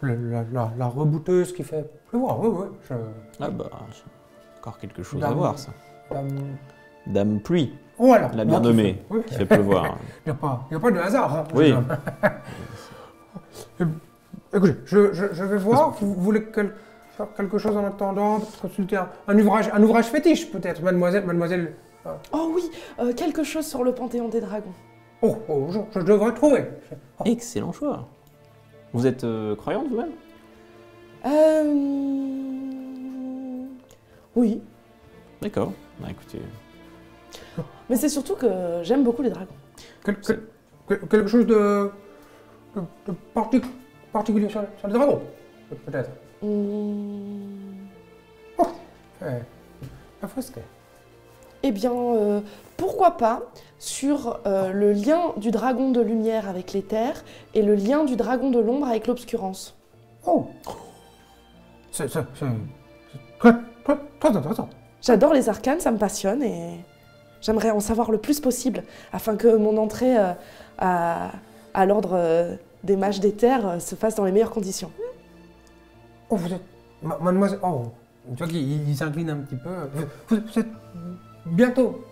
la rebouteuse qui fait pleuvoir, oui. Ah bah, c'est encore quelque chose à voir, ça. Dame... Dame Pluie, Voilà. la bien nommée, qui fait pleuvoir. Il n'y a pas de hasard. Hein, Oui. Écoutez, je vais voir. Vous voulez faire quelque chose en attendant? Consulter un ouvrage fétiche, peut-être, mademoiselle. Oh oui, quelque chose sur le Panthéon des Dragons. Je devrais trouver. Excellent choix. Vous êtes croyante vous-même? Oui. D'accord. Bah écoutez... Mais c'est surtout que j'aime beaucoup les dragons. Quelque chose de particulier sur les dragons, peut-être. Fresque. Eh bien, pourquoi pas sur le lien du dragon de lumière avec les terres et le lien du dragon de l'ombre avec l'obscurance. Oh, c'est très intéressant. J'adore les arcanes, ça me passionne et j'aimerais en savoir le plus possible afin que mon entrée à l'ordre des mages des terres se fasse dans les meilleures conditions. Oh, vous êtes... Mademoiselle... Oh, tu vois qu'il s'incline un petit peu. Vous êtes bientôt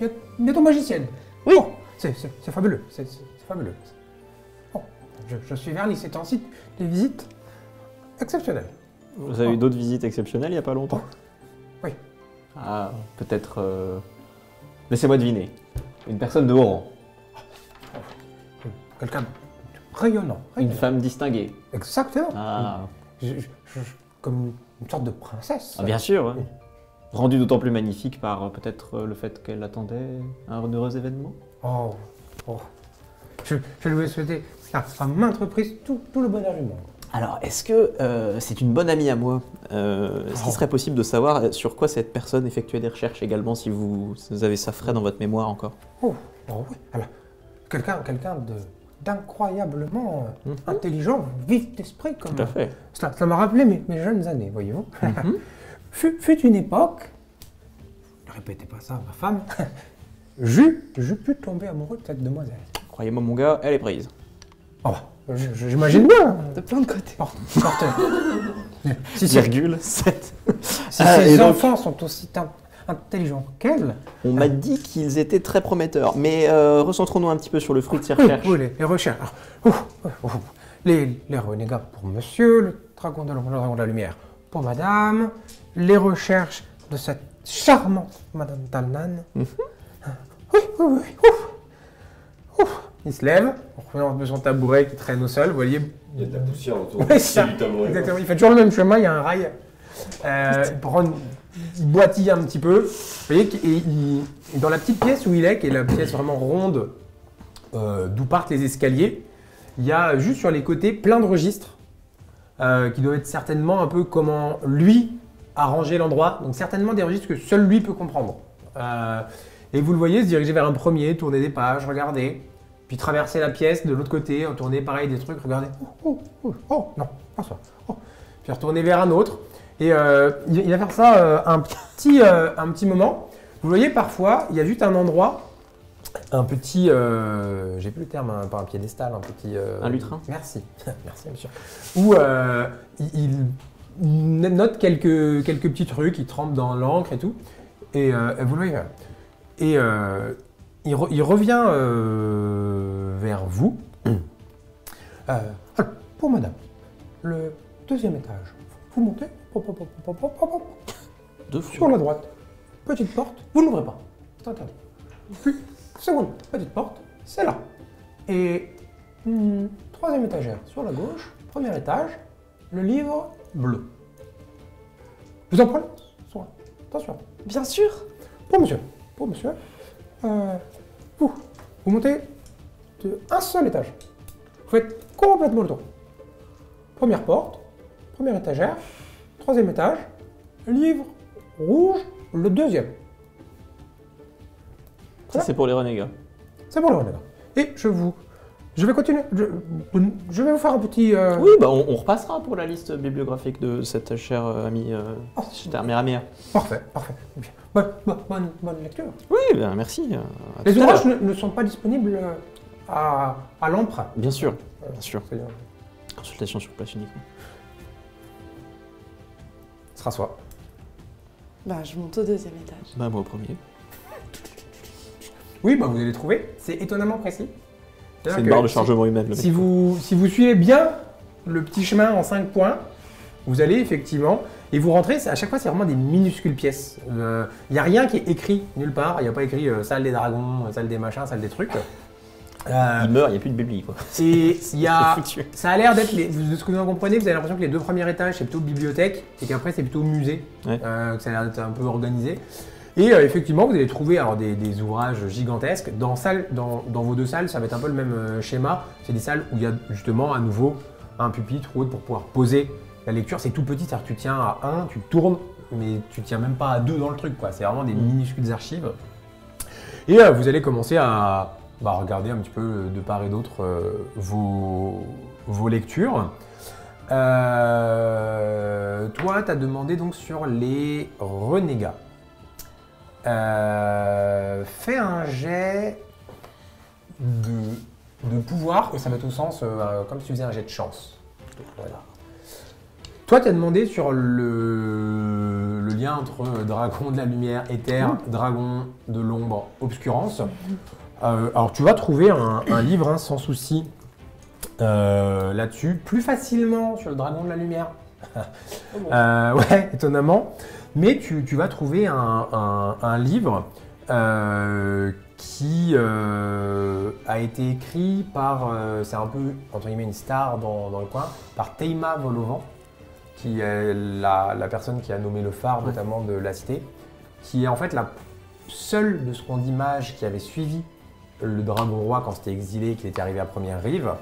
magicienne. Oui. Oh, c'est fabuleux, c'est fabuleux. Oh, je suis verni ces temps-ci, des visites exceptionnelles. Vous avez eu d'autres visites exceptionnelles il n'y a pas longtemps? Oui. Ah, peut-être... Laissez-moi deviner. Une personne de haut rang. Quelqu'un de rayonnant. Une femme distinguée. Exactement. Ah, comme une sorte de princesse. ah bien sûr. Ouais. Rendue d'autant plus magnifique par peut-être le fait qu'elle attendait un heureux événement. Oh. Je lui ai souhaité à maintes reprises tout le bonheur du monde. Alors, est-ce que c'est une bonne amie à moi? Est-ce qu'il serait possible de savoir sur quoi cette personne effectuait des recherches également, si vous avez ça frais dans votre mémoire encore? Oh oui. Alors, quelqu'un d'incroyablement intelligent, vif d'esprit, comme... Tout à fait. Ça m'a rappelé mes jeunes années, voyez-vous. Fut une époque, ne répétez pas ça à ma femme, j'eus pu tomber amoureux de cette demoiselle. Croyez-moi mon gars, elle est prise. Oh, j'imagine bien. De plein de côtés. Virgule 7. Si ces enfants sont aussi intelligents qu'elle... On m'a dit qu'ils étaient très prometteurs, mais recentrons-nous un petit peu sur le fruit de ces recherches. Oui, les recherches. Les renégats pour monsieur, le dragon de l'ombre, le dragon de la lumière pour madame, les recherches de cette charmante madame Talnan. Oui. Il se lève, on revient de son tabouret qui traîne au sol, vous voyez. Il y a de la poussière autour Ouais, c'est du tabouret. exactement, il fait toujours le même chemin, il y a un rail. Il boitille un petit peu. Vous voyez, et dans la petite pièce où il est, qui est la pièce vraiment ronde, d'où partent les escaliers, il y a juste sur les côtés plein de registres, qui doivent être certainement un peu comment lui a rangé l'endroit. Donc certainement des registres que seul lui peut comprendre. Et vous le voyez se diriger vers un premier, tourner des pages, regarder, puis traverser la pièce de l'autre côté, tourner pareil des trucs, regarder. Oh, non, pas ça. Oh. Puis retourner vers un autre. Et il va faire ça un petit moment. Vous voyez, parfois, il y a juste un endroit, un petit, j'ai plus le terme, pas un piédestal, un petit... Un lutrin. Merci, merci monsieur. Où il note quelques petits trucs, il trempe dans l'encre et tout. Et vous le voyez. Et il revient vers vous. Pour madame, le deuxième étage. Vous montez, sur la droite, petite porte, vous n'ouvrez pas, c'est interdit. Puis, seconde, petite porte, c'est là. Et troisième étagère, sur la gauche, premier étage, le livre bleu. Vous en prenez soin, attention. Bien sûr. Pour monsieur, vous montez un seul étage. Vous faites complètement le tour. Première porte, première étagère, troisième étage, livre rouge, le deuxième. Ça, c'est pour les renégats. C'est pour le renégats. Et je vous Je vais continuer. Je vais vous faire un petit... Oui, bah on repassera pour la liste bibliographique de cette chère amie, chère mère amie. Parfait. Bonne lecture. Oui, ben merci. Les ouvrages ne sont pas disponibles à l'emprunt. Bien sûr. C'est bien. Consultation sur place uniquement. Ce sera soi. Bah, je monte au 2e étage. Bah moi au premier. Oui, bah vous allez trouver. C'est étonnamment précis. C'est une barre de chargement humaine. Si vous suivez bien le petit chemin en 5 points, vous allez effectivement, et vous rentrez, à chaque fois c'est vraiment des minuscules pièces. Il n'y a rien qui est écrit nulle part, il n'y a pas écrit salle des dragons, salle des machins, salle des trucs. Il meurt, il n'y a plus de bébé quoi. Et ça a l'air d'être, de ce que vous en comprenez, vous avez l'impression que les 2 premiers étages c'est plutôt bibliothèque et qu'après c'est plutôt musée, Ouais. que ça a l'air d'être un peu organisé. Et effectivement, vous allez trouver alors, des ouvrages gigantesques. Dans vos 2 salles, ça va être un peu le même schéma. C'est des salles où il y a justement à nouveau un pupitre ou autre pour pouvoir poser la lecture. C'est tout petit, c'est-à-dire que tu tiens à 1, tu tournes, mais tu tiens même pas à 2 dans le truc, quoi. C'est vraiment des minuscules archives. Et vous allez commencer à regarder un petit peu de part et d'autre vos lectures. Toi, tu as demandé donc sur les renégats. Fais un jet de pouvoir, et ça va être au sens comme si tu faisais un jet de chance. Voilà. Toi, tu as demandé sur le lien entre dragon de la lumière, éther, dragon de l'ombre, obscurance. Alors, tu vas trouver un livre hein, sans souci là-dessus, plus facilement sur le dragon de la lumière. Ouais, étonnamment. Mais tu vas trouver un livre qui a été écrit par, c'est un peu, entre guillemets, une star dans le coin, par Teima Volovan, qui est la personne qui a nommé le phare, notamment de la cité, qui est en fait la seule de ce qu'on dit mage qui avait suivi le dragon roi quand c'était exilé, qu'il était arrivé à Première Rive.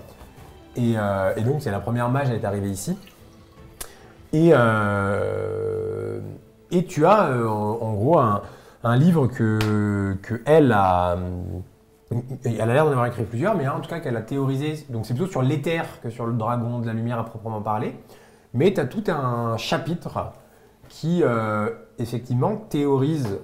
Et donc, c'est la première mage à être arrivée ici. Et tu as en gros un livre que elle a l'air d'en avoir écrit plusieurs, mais en tout cas qu'elle a théorisé. Donc c'est plutôt sur l'éther que sur le dragon de la lumière à proprement parler. Mais tu as tout un chapitre qui effectivement théorise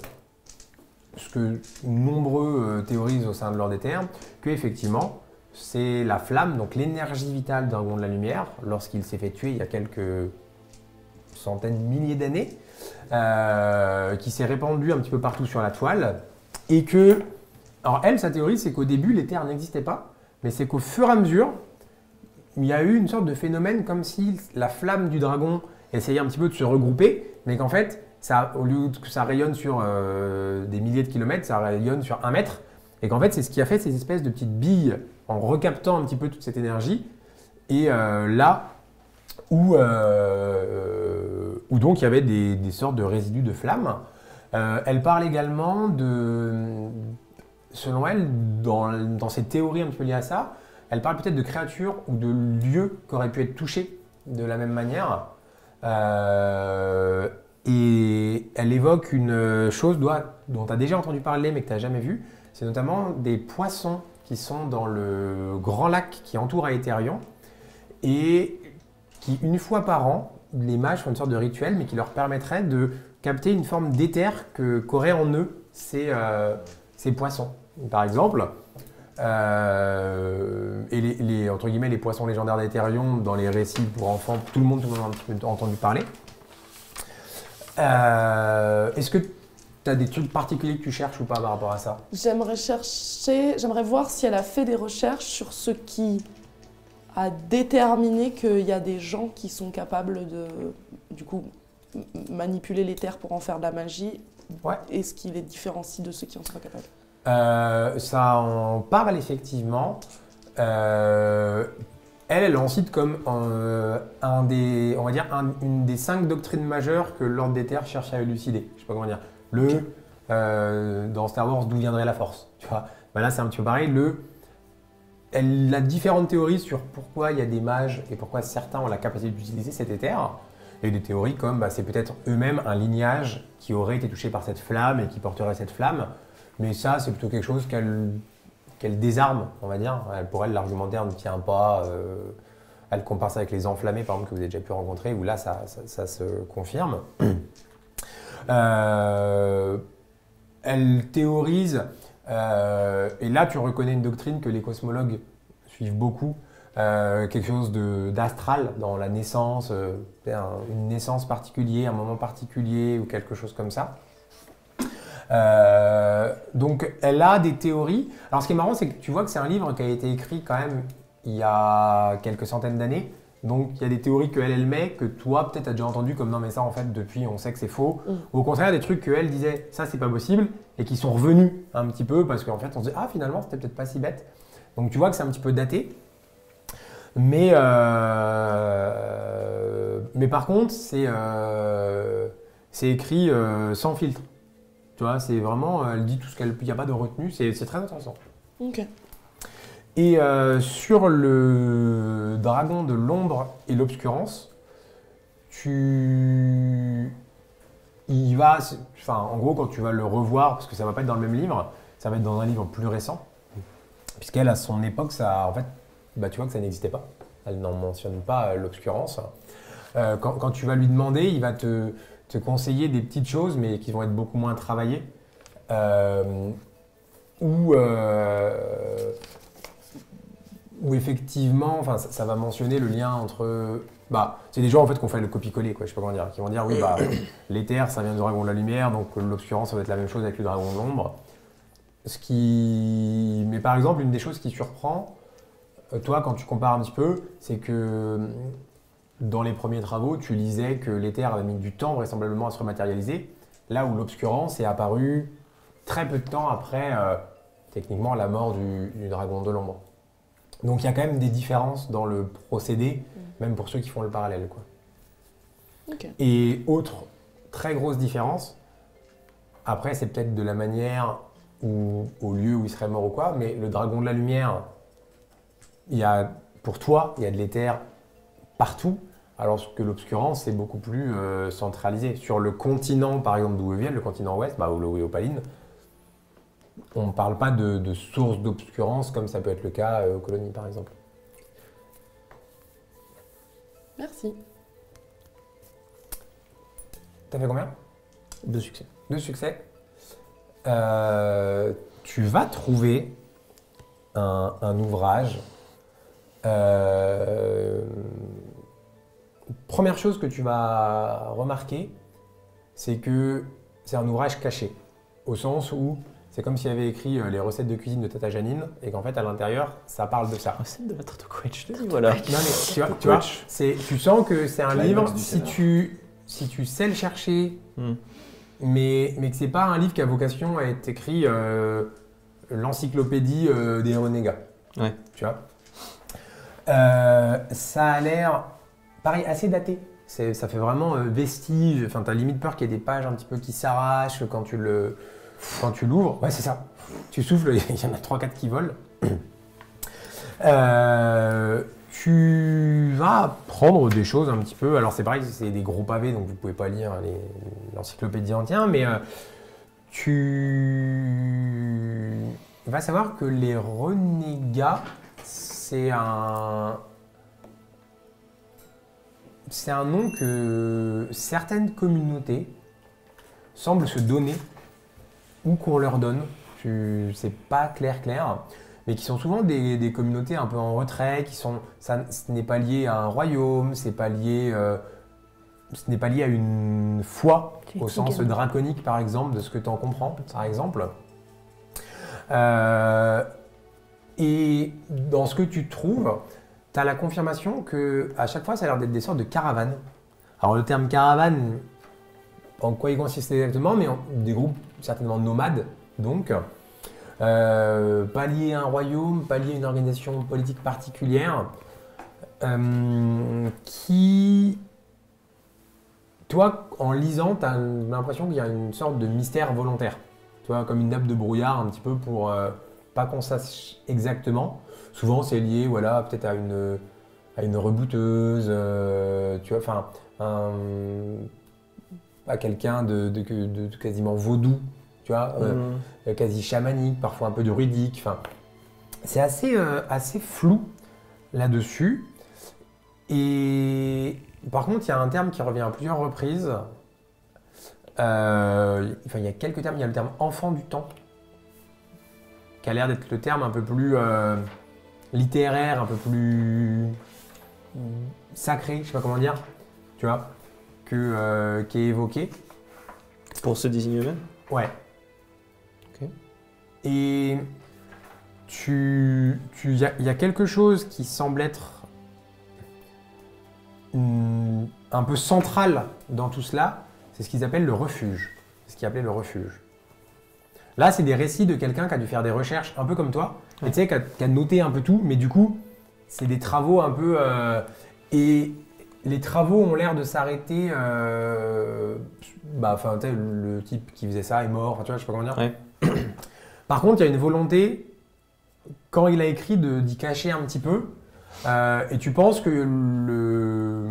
ce que nombreux théorisent au sein de l'Ordre des Terres, que effectivement c'est la flamme, donc l'énergie vitale du dragon de la lumière, lorsqu'il s'est fait tuer il y a quelques centaines, milliers d'années, qui s'est répandue un petit peu partout sur la toile, et que, alors elle, sa théorie, c'est qu'au début, l'éther n'existait pas, mais c'est qu'au fur et à mesure, il y a eu une sorte de phénomène comme si la flamme du dragon essayait un petit peu de se regrouper, mais qu'en fait, ça, au lieu que ça rayonne sur des milliers de kilomètres, ça rayonne sur 1 mètre, et qu'en fait, c'est ce qui a fait ces espèces de petites billes en recaptant un petit peu toute cette énergie, et là, où donc il y avait des sortes de résidus de flammes. Elle parle également selon elle, dans ses théories un petit peu liées à ça, elle parle peut-être de créatures ou de lieux qui auraient pu être touchés de la même manière. Et elle évoque une chose dont tu as déjà entendu parler mais que tu n'as jamais vu, c'est notamment des poissons qui sont dans le grand lac qui entoure Aetherion et qui, une fois par an, les mages font une sorte de rituel, mais qui leur permettrait de capter une forme d'éther qu'auraient en eux ces poissons. Par exemple, et entre guillemets, les poissons légendaires d'Aetherion, dans les récits pour enfants, tout le monde a un petit peu entendu parler. Est-ce que tu as des trucs particuliers que tu cherches ou pas par rapport à ça? J'aimerais voir si elle a fait des recherches sur ce qui a déterminé qu'il y a des gens qui sont capables de, du coup, manipuler l'éther pour en faire de la magie. Ouais. Et ce qui les différencie de ceux qui en sont pas capables. Ça en parle effectivement. Elle en cite comme une des 5 doctrines majeures que l'Ordre des Terres cherche à élucider. Je sais pas comment dire. Dans Star Wars, d'où viendrait la Force, tu vois. Ben là, c'est un petit peu pareil. Elle a différentes théories sur pourquoi il y a des mages et pourquoi certains ont la capacité d'utiliser cet éther. Il y a des théories comme c'est peut-être eux-mêmes un lignage qui aurait été touché par cette flamme et qui porterait cette flamme. Mais ça, c'est plutôt quelque chose qu'elle désarme, on va dire. Pour elle, l'argumentaire ne tient pas. Elle compare ça avec les enflammés, par exemple, que vous avez déjà pu rencontrer, où là, ça se confirme. Elle théorise, et là, tu reconnais une doctrine que les cosmologues suivent beaucoup, quelque chose d'astral dans la naissance, une naissance particulière, un moment particulier ou quelque chose comme ça. Donc elle a des théories. Alors ce qui est marrant, c'est que tu vois que c'est un livre qui a été écrit quand même il y a quelques centaines d'années. Donc il y a des théories qu'elle met, que toi peut-être as déjà entendu comme non mais ça en fait depuis on sait que c'est faux. Au contraire des trucs qu'elle disait ça c'est pas possible et qui sont revenus un petit peu parce qu'en fait on se dit ah finalement c'était peut-être pas si bête. Donc tu vois que c'est un petit peu daté. Mais par contre c'est écrit sans filtre. Tu vois, c'est vraiment, elle dit tout ce qu'elle... Il n'y a pas de retenue, c'est très intéressant. Ok. Et sur le dragon de l'ombre et l'obscurance, il va... Enfin, en gros, quand tu vas le revoir, parce que ça ne va pas être dans le même livre, ça va être dans un livre plus récent, puisqu'elle, à son époque, ça, en fait, bah, tu vois que ça n'existait pas. Elle n'en mentionne pas l'obscurance. Quand tu vas lui demander, il va te conseiller des petites choses, mais qui vont être beaucoup moins travaillées. Ou effectivement, enfin, ça va mentionner le lien entre... Bah, c'est des gens en fait qui ont fait le copier-coller, quoi, je sais pas comment dire, qui vont dire oui, bah, l'éther, ça vient du dragon de la lumière, donc l'obscurance, ça va être la même chose avec le dragon de l'ombre. Mais par exemple, une des choses qui surprend, toi, quand tu compares un petit peu, c'est que dans les premiers travaux, tu lisais que l'éther avait mis du temps vraisemblablement à se rematérialiser, là où l'obscurance est apparue très peu de temps après, techniquement, la mort du dragon de l'ombre. Donc il y a quand même des différences dans le procédé, même pour ceux qui font le parallèle, quoi. Okay. Et autre très grosse différence, après c'est peut-être de la manière ou au lieu où il serait mort ou quoi, mais le dragon de la lumière, pour toi, il y a de l'éther partout, alors que l'obscurance c'est beaucoup plus centralisé. Sur le continent, par exemple, d'où ils viennent, le continent ouest, bah, ou le Opaline, on ne parle pas de source d'obscurance comme ça peut être le cas aux colonies, par exemple. Merci. T'as fait combien? 2 succès. 2 succès. Tu vas trouver un ouvrage. Première chose que tu vas remarquer, c'est que c'est un ouvrage caché. Au sens où c'est comme s'il avait écrit les recettes de cuisine de Tata Janine et qu'en fait à l'intérieur ça parle de ça. Recette de la tarte au quetch, je te dis, voilà. Non mais tu vois, tu sens que c'est un livre, si tu sais le chercher, mais que c'est pas un livre qui a vocation à être écrit l'encyclopédie des renégats. Ouais. Tu vois. Ça a l'air, pareil, assez daté. Ça fait vraiment vestige. Enfin, t'as limite peur qu'il y ait des pages un petit peu qui s'arrachent quand tu l'ouvres. Ouais, c'est ça. Tu souffles, il y en a 3-4 qui volent. Tu vas prendre des choses un petit peu. Alors, c'est pareil, c'est des gros pavés, donc vous ne pouvez pas lire l'encyclopédie entière, mais tu vas savoir que les renégats, c'est un nom que certaines communautés semblent se donner ou qu'on leur donne. C'est pas clair, mais qui sont souvent des communautés un peu en retrait, ce n'est pas lié à un royaume, ce n'est pas lié à une foi au sens draconique, par exemple, de ce que tu en comprends, par exemple. Et dans ce que tu trouves, tu as la confirmation qu'à chaque fois, ça a l'air d'être des sortes de caravanes. Alors le terme caravane, en quoi il consiste exactement, mais des groupes certainement nomades, donc, pas liés à un royaume, pas liés à une organisation politique particulière, qui, toi, en lisant, tu as l'impression qu'il y a une sorte de mystère volontaire, tu vois, comme une nappe de brouillard un petit peu pour pas qu'on sache exactement. Souvent, c'est lié, voilà, peut-être à une rebouteuse, tu vois, enfin, à quelqu'un de quasiment vaudou, tu vois, quasi chamanique, parfois un peu druidique, enfin, C'est assez flou là-dessus. Et par contre, il y a un terme qui revient à plusieurs reprises. Il y a quelques termes. Il y a le terme enfant du temps, qui a l'air d'être le terme un peu plus littéraire, un peu plus sacré, je sais pas comment dire, tu vois, qui est évoqué. Pour se désigner eux-mêmes? Ouais. Ok. Et il y a quelque chose qui semble être un peu central dans tout cela, c'est ce qu'ils appellent le refuge. C'est ce qu'ils appelaient le refuge. Là, c'est des récits de quelqu'un qui a dû faire des recherches un peu comme toi, et tu sais, qui a noté un peu tout, mais du coup, c'est des travaux un peu... et les travaux ont l'air de s'arrêter... le type qui faisait ça est mort, tu vois, je sais pas comment dire. Ouais. Par contre, il y a une volonté, quand il a écrit, d'y cacher un petit peu. Et tu penses que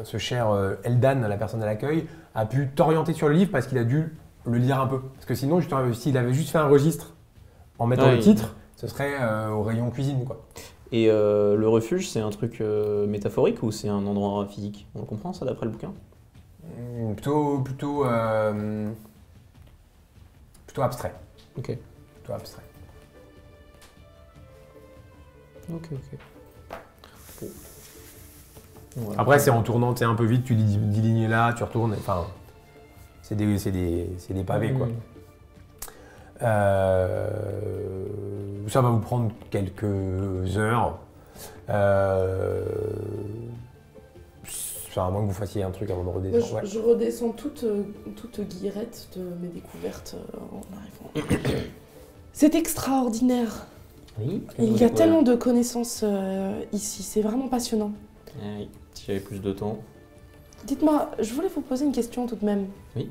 ce cher Eldan, la personne à l'accueil, a pu t'orienter sur le livre parce qu'il a dû le lire un peu. Parce que sinon, s'il avait juste fait un registre en mettant le titre, ce serait au rayon cuisine, quoi. Et le refuge, c'est un truc métaphorique ou c'est un endroit physique? On le comprend ça d'après le bouquin? Plutôt abstrait. Ok. Plutôt abstrait. Ok. Bon. Voilà. Après, c'est en tournant, un peu vite, tu dis 10 lignes là, tu retournes. Enfin, c'est des pavés, quoi. Ça va vous prendre quelques heures. À moins que vous fassiez un truc avant de redescendre. Je redescends toute guillerette de mes découvertes en arrivant. C'est extraordinaire. Oui. Il y a tellement de connaissances ici, c'est vraiment passionnant. Oui, si j'avais plus de temps. Dites-moi, je voulais vous poser une question tout de même. Oui.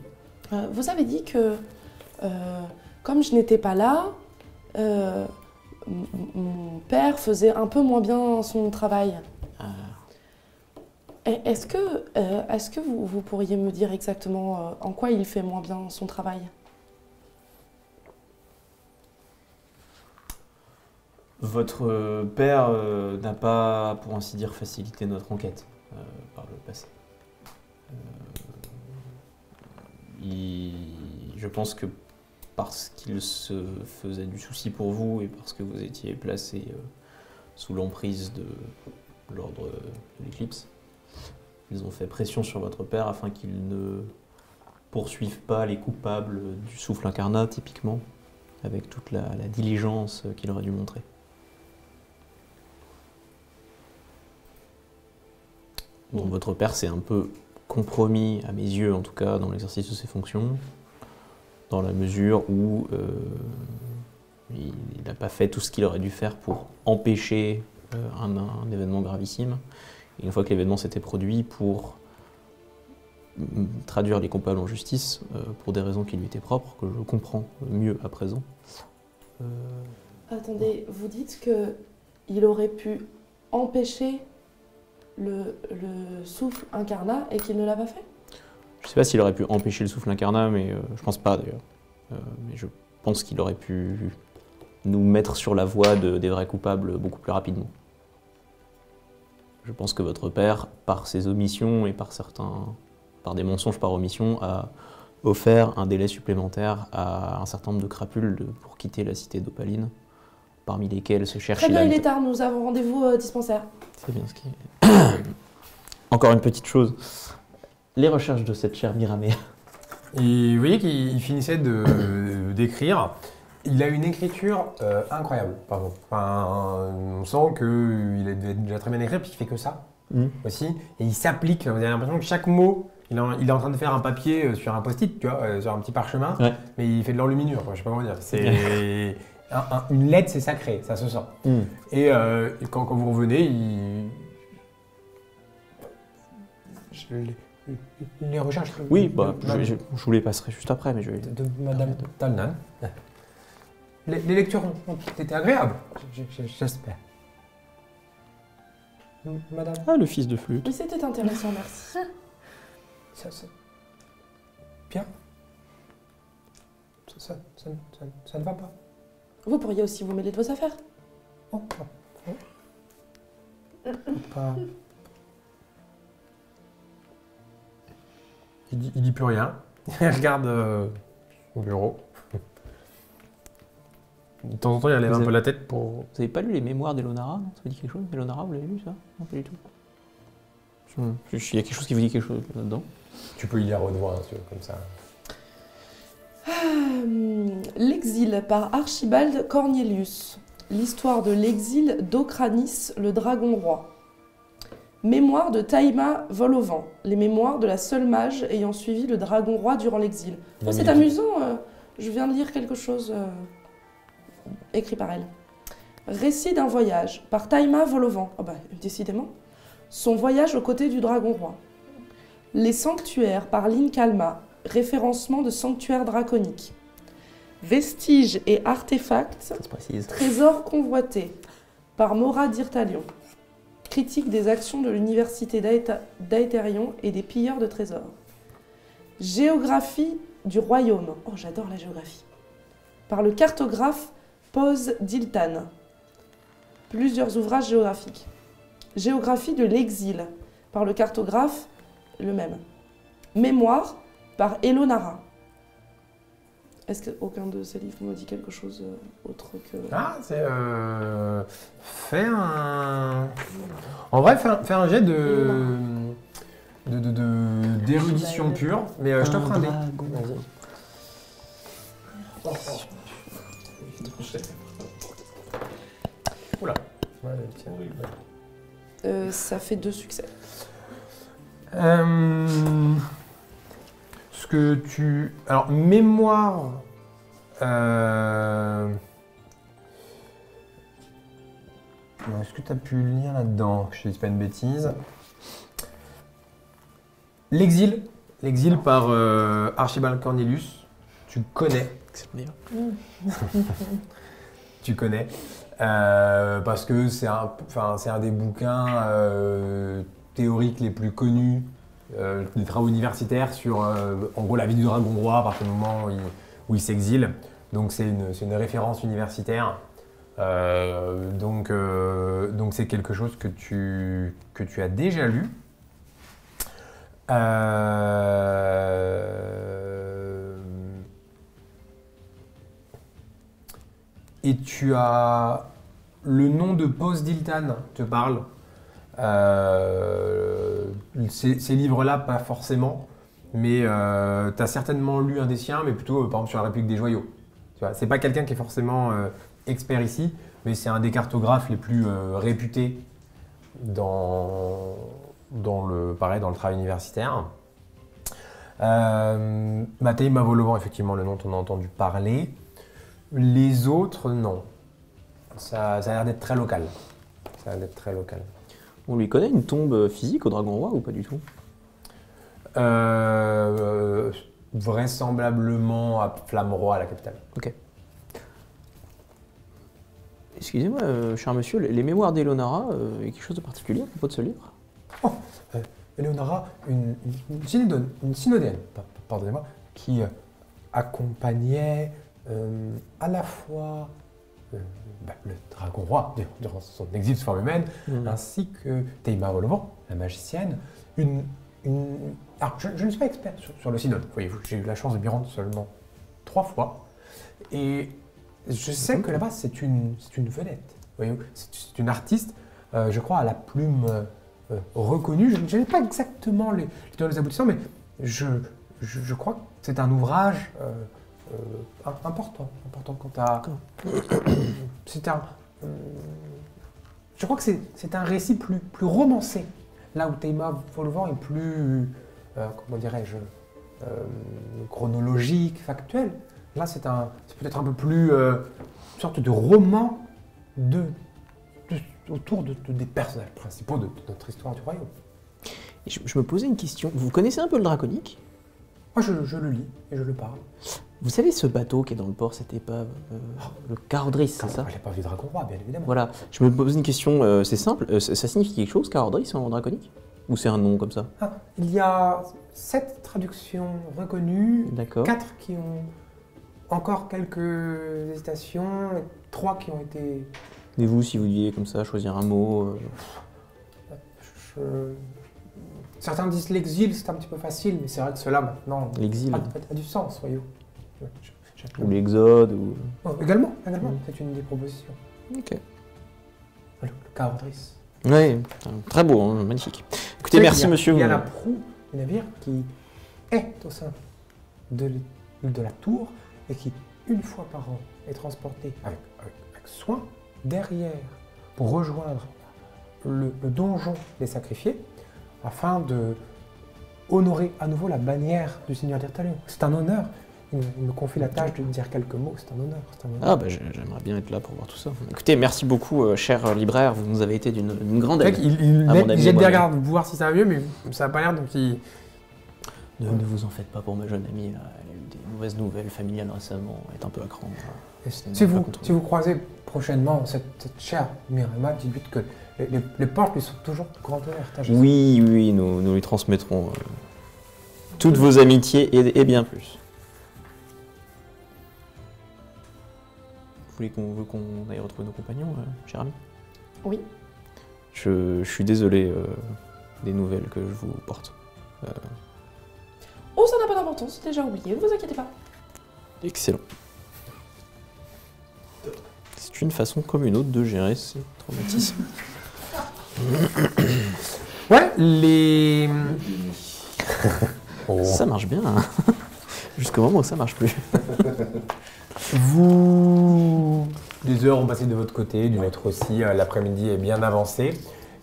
Vous avez dit que, comme je n'étais pas là, mon père faisait un peu moins bien son travail. Est-ce que vous pourriez me dire exactement en quoi il fait moins bien son travail? Votre père n'a pas, pour ainsi dire, facilité notre enquête par le passé. Je pense que parce qu'il se faisait du souci pour vous et parce que vous étiez placé sous l'emprise de l'ordre de l'Éclipse, ils ont fait pression sur votre père afin qu'il ne poursuive pas les coupables du souffle incarnat, typiquement, avec toute la diligence qu'il aurait dû montrer. Donc votre père s'est un peu compromis, à mes yeux en tout cas, dans l'exercice de ses fonctions, dans la mesure où il n'a pas fait tout ce qu'il aurait dû faire pour empêcher un événement gravissime. Et une fois que l'événement s'était produit, pour traduire les coupables en justice, pour des raisons qui lui étaient propres, que je comprends mieux à présent. Attendez, vous dites qu'il aurait pu empêcher le souffle incarnat et qu'il ne l'a pas fait? Je ne sais pas s'il aurait pu empêcher le souffle incarnat, mais je pense pas d'ailleurs. Mais je pense qu'il aurait pu nous mettre sur la voie des vrais coupables beaucoup plus rapidement. Je pense que votre père, par ses omissions et par des mensonges par omission, a offert un délai supplémentaire à un certain nombre de crapules pour quitter la cité d'Opaline, parmi lesquels se cherche... Très bien, il est tard, nous avons rendez-vous dispensaire. C'est bien ce qui est... Encore une petite chose. Les recherches de cette chère Miramé. Et vous voyez qu'il finissait d'écrire. Il a une écriture incroyable, pardon. Enfin, on sent qu'il a déjà très bien écrit, puis il fait que ça aussi. Et il s'applique. Vous avez l'impression que chaque mot, il est en train de faire un papier sur un post-it, tu vois, sur un petit parchemin, mais il fait de l'enluminure, je sais pas comment dire. C'est une lettre, c'est sacré, ça se sent. Et quand vous revenez, les recherches. Oui, je vous les passerai juste après, mais je vais... De Madame Talnan. Les lectures ont été agréables, j'espère. Madame. Ah, le fils de flûte. Oui, c'était intéressant, merci. Ça, bien. Ça ne va pas. Vous pourriez aussi vous mêler de vos affaires. Oh, pas... Il dit plus rien. Il regarde au bureau. De temps en temps, il lève un peu la tête pour... Vous avez pas lu les mémoires d'Elonara, non? Ça vous dit quelque chose? Elonara, vous l'avez lu, ça? Non, pas du tout. Il y a quelque chose qui vous dit quelque chose là-dedans? Tu peux y lire au doigt, comme ça. L'exil par Archibald Cornelius. L'histoire de l'exil d'Ocranis, le dragon roi. Mémoire de Taïma Volovan. Les mémoires de la seule mage ayant suivi le dragon roi durant l'exil. Oh, c'est amusant, je viens de lire quelque chose écrit par elle. Récit d'un voyage par Taïma Volovan. Oh bah, décidément. Son voyage aux côtés du dragon roi. Les sanctuaires par Lynn Kalma. Référencement de sanctuaires draconiques. Vestiges et artefacts. Trésors convoités par Mora Dirtalion. Critique des actions de l'université d'Aetherion et des pilleurs de trésors. Géographie du royaume. Oh, j'adore la géographie. Par le cartographe Pose Diltan. Plusieurs ouvrages géographiques. Géographie de l'exil. Par le cartographe, le même. Mémoire par Elonara. Est-ce qu'aucun de ces livres me dit quelque chose autre que... Ah, c'est... Fais un... En vrai, fais un jet d'érudition pure, mais je t'offre un dé. Vas-y. Oula. Ouais, tiens. Ça fait 2 succès. Ce que tu... Alors, mémoire... Est-ce que tu as pu lire là-dedans? Que je ne dise pas une bêtise. L'exil. L'exil par Archibald Cornelius. Tu connais. Tu connais. Parce que c'est un des bouquins théoriques les plus connus des travaux universitaires sur en gros la vie du dragon roi à partir du moment où il s'exile. Donc c'est une référence universitaire. Donc c'est quelque chose que tu as déjà lu. Et tu as le nom de Pose Diltan te parle. Ces livres-là, pas forcément, mais tu as certainement lu un des siens, mais plutôt par exemple sur la République des Joyaux. C'est pas quelqu'un qui est forcément expert ici, mais c'est un des cartographes les plus réputés dans le travail universitaire. Taïma Volovan, effectivement, le nom on a entendu parler. Les autres, non. Ça a l'air d'être très local. On lui connaît une tombe physique au Dragon Roi ou pas du tout? Vraisemblablement à Flamme-Roi, à la capitale. Ok. Excusez-moi, cher monsieur, les mémoires d'Elonara, il y a quelque chose de particulier à propos de ce livre? Oh, Elonara, une synodienne, pardonnez-moi, qui accompagnait à la fois le dragon roi durant son exil sous forme humaine, ainsi que Taïma Volovan, la magicienne. Alors, je ne suis pas expert sur le synode, voyez-vous, j'ai eu la chance de m'y rendre seulement 3 fois. Et je sais que là-bas, c'est une vedette, voyez-vous, c'est une artiste, je crois, à la plume reconnue. Je n'ai pas exactement les aboutissants, mais je crois que c'est un ouvrage important quant à... je crois que c'est un récit plus romancé, là où Taïma Volovan est plus, comment dirais-je, chronologique, factuel. Là, c'est peut-être un peu plus une sorte de roman autour des personnages principaux de notre histoire du royaume. Et je me posais une question. Vous connaissez un peu le draconique? Moi, je le lis et je le parle. Vous savez ce bateau qui est dans le port, cette épave, le Carodris, c'est ça? L'épave du dragon roi, bien évidemment. Voilà. Je me pose une question, c'est simple. Ça signifie quelque chose, Carodris, en draconique? Ou c'est un nom comme ça? Il y a 7 traductions reconnues, 4 qui ont encore quelques hésitations, et 3 qui ont été Et vous, si vous deviez comme ça choisir un mot Certains disent l'exil, c'est un petit peu facile, mais c'est vrai que cela maintenant L'exil. a du sens, voyons. Ou l'exode ou... Oh, également, c'est une des propositions. Ok. Le Caordris. Oui, très beau, hein, magnifique. Écoutez, merci monsieur. Il y a la proue du navire qui est au sein de la tour et qui, une fois par an, est transportée avec soin derrière pour rejoindre le donjon des sacrifiés afin de honorer à nouveau la bannière du Seigneur d'Irtalion. C'est un honneur. Il me confie la tâche de dire quelques mots, c'est un honneur. Ah bah j'aimerais bien être là pour voir tout ça. Écoutez, merci beaucoup, cher libraire, vous nous avez été d'une grande aide. Il jette des regards pour voir si ça va mieux, mais ça n'a pas l'air, donc il... Ne vous en faites pas pour ma jeune amie, là. Elle a eu des mauvaises nouvelles familiales récemment, elle est un peu à cran. Si vous croisez prochainement cette chère Mirema, dites-lui que les portes lui sont toujours grandes ouvertes. Oui, nous lui transmettrons toutes vos amitiés et bien plus. Vous voulez qu'on aille retrouver nos compagnons, cher ami? Oui. Je suis désolé des nouvelles que je vous porte. Oh, ça n'a pas d'importance, c'est déjà oublié, ne vous inquiétez pas. Excellent. C'est une façon comme une autre de gérer ces traumatismes. Ouais, les... Ça marche bien, hein. Jusqu'au moment où ça marche plus. Des heures ont passé de votre côté, du nôtre aussi, l'après-midi est bien avancé.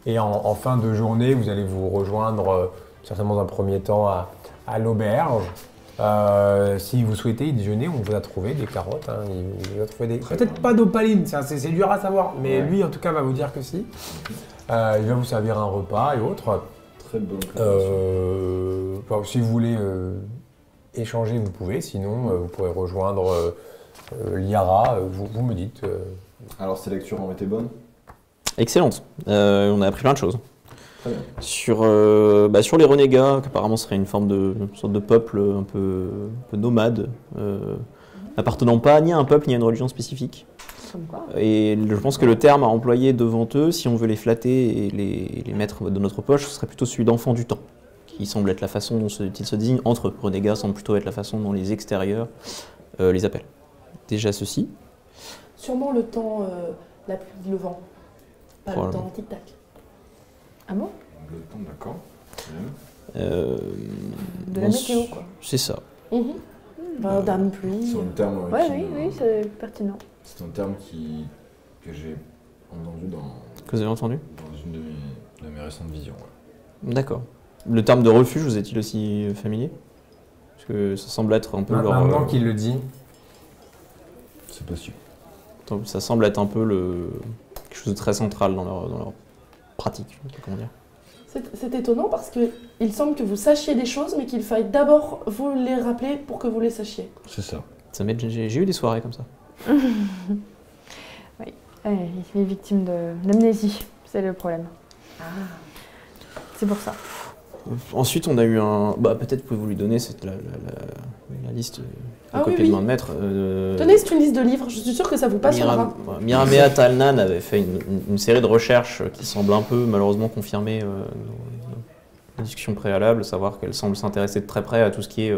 Et en fin de journée, vous allez vous rejoindre, certainement dans un premier temps, à l'auberge. Si vous souhaitez y déjeuner, on vous a trouvé des carottes. Hein, il vous a trouvé des... Peut-être pas d'opaline, c'est dur à savoir, mais lui en tout cas va vous dire que si. Il va vous servir un repas et autres. Très bonne si vous voulez échanger, vous pouvez, sinon vous pourrez rejoindre Liara, vous me dites. Alors ces lectures ont été bonnes? Excellente. On a appris plein de choses. Très bien. Sur les renégats, qui apparemment serait une sorte de peuple un peu nomade, n'appartenant pas ni à un peuple ni à une religion spécifique. Comme quoi. Et je pense que le terme à employer devant eux, si on veut les flatter et les mettre de notre poche, ce serait plutôt celui d'enfant du temps, qui semble être la façon dont ils se désignent entre eux. Renégats semble plutôt être la façon dont les extérieurs les appellent. Déjà ceci. Sûrement le temps, la pluie, le vent. Pas le temps tic-tac. Ah bon? Le temps, d'accord. De la météo, quoi. C'est ça. Dame pluie. C'est un terme Oui, c'est pertinent. C'est un terme que j'ai entendu Que vous avez entendu? dans une de mes récentes visions. Ouais. D'accord. Le terme de refuge, vous est-il aussi familier? Parce que ça semble être un peu leur... Maintenant qu'il le dit. C'est possible. Ça semble être un peu quelque chose de très central dans leur pratique. Comment dire? C'est étonnant parce qu'il semble que vous sachiez des choses, mais qu'il faille d'abord vous les rappeler pour que vous les sachiez. C'est ça. J'ai eu des soirées comme ça. Oui, il est victime d'amnésie, c'est le problème. C'est pour ça. Ensuite, on a eu un... peut-être pouvez-vous lui donner la liste de copies de main de maître. Tenez, c'est une liste de livres, je suis sûre que ça vous passionnera. Miramea Talnan avait fait une série de recherches qui semblent un peu malheureusement confirmer nos discussions préalables, savoir qu'elle semble s'intéresser de très près à tout ce qui est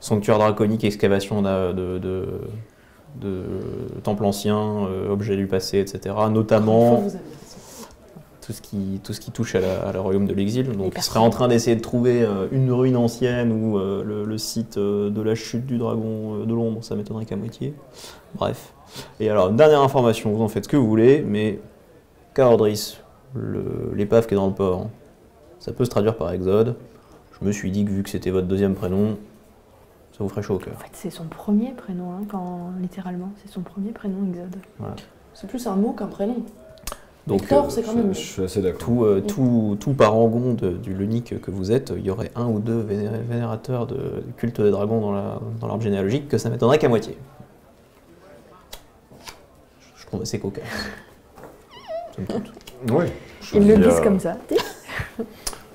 sanctuaire draconique, excavation de temples anciens, objets du passé, etc. Notamment... Tout ce qui touche à la royaume de l'exil. Donc il serait en train d'essayer de trouver une ruine ancienne ou le site de la chute du dragon de l'ombre, ça m'étonnerait qu'à moitié. Bref. Et alors, une dernière information, vous en faites ce que vous voulez, mais Caordris, l'épave qui est dans le port, ça peut se traduire par exode. Je me suis dit que vu que c'était votre deuxième prénom, ça vous ferait chaud au cœur. En fait, c'est son premier prénom, littéralement, c'est son premier prénom, Exode. Voilà. C'est plus un mot qu'un prénom. Donc, Hector, c'est quand même... Je suis assez d'accord. Tout parangon du Lunique que vous êtes, il y aurait un ou deux vénérateurs de culte des dragons dans l'arbre généalogique, que ça m'étonnerait qu'à moitié. Je trouve assez cocasse. Ça me tente. Oui. Il le glisse comme ça.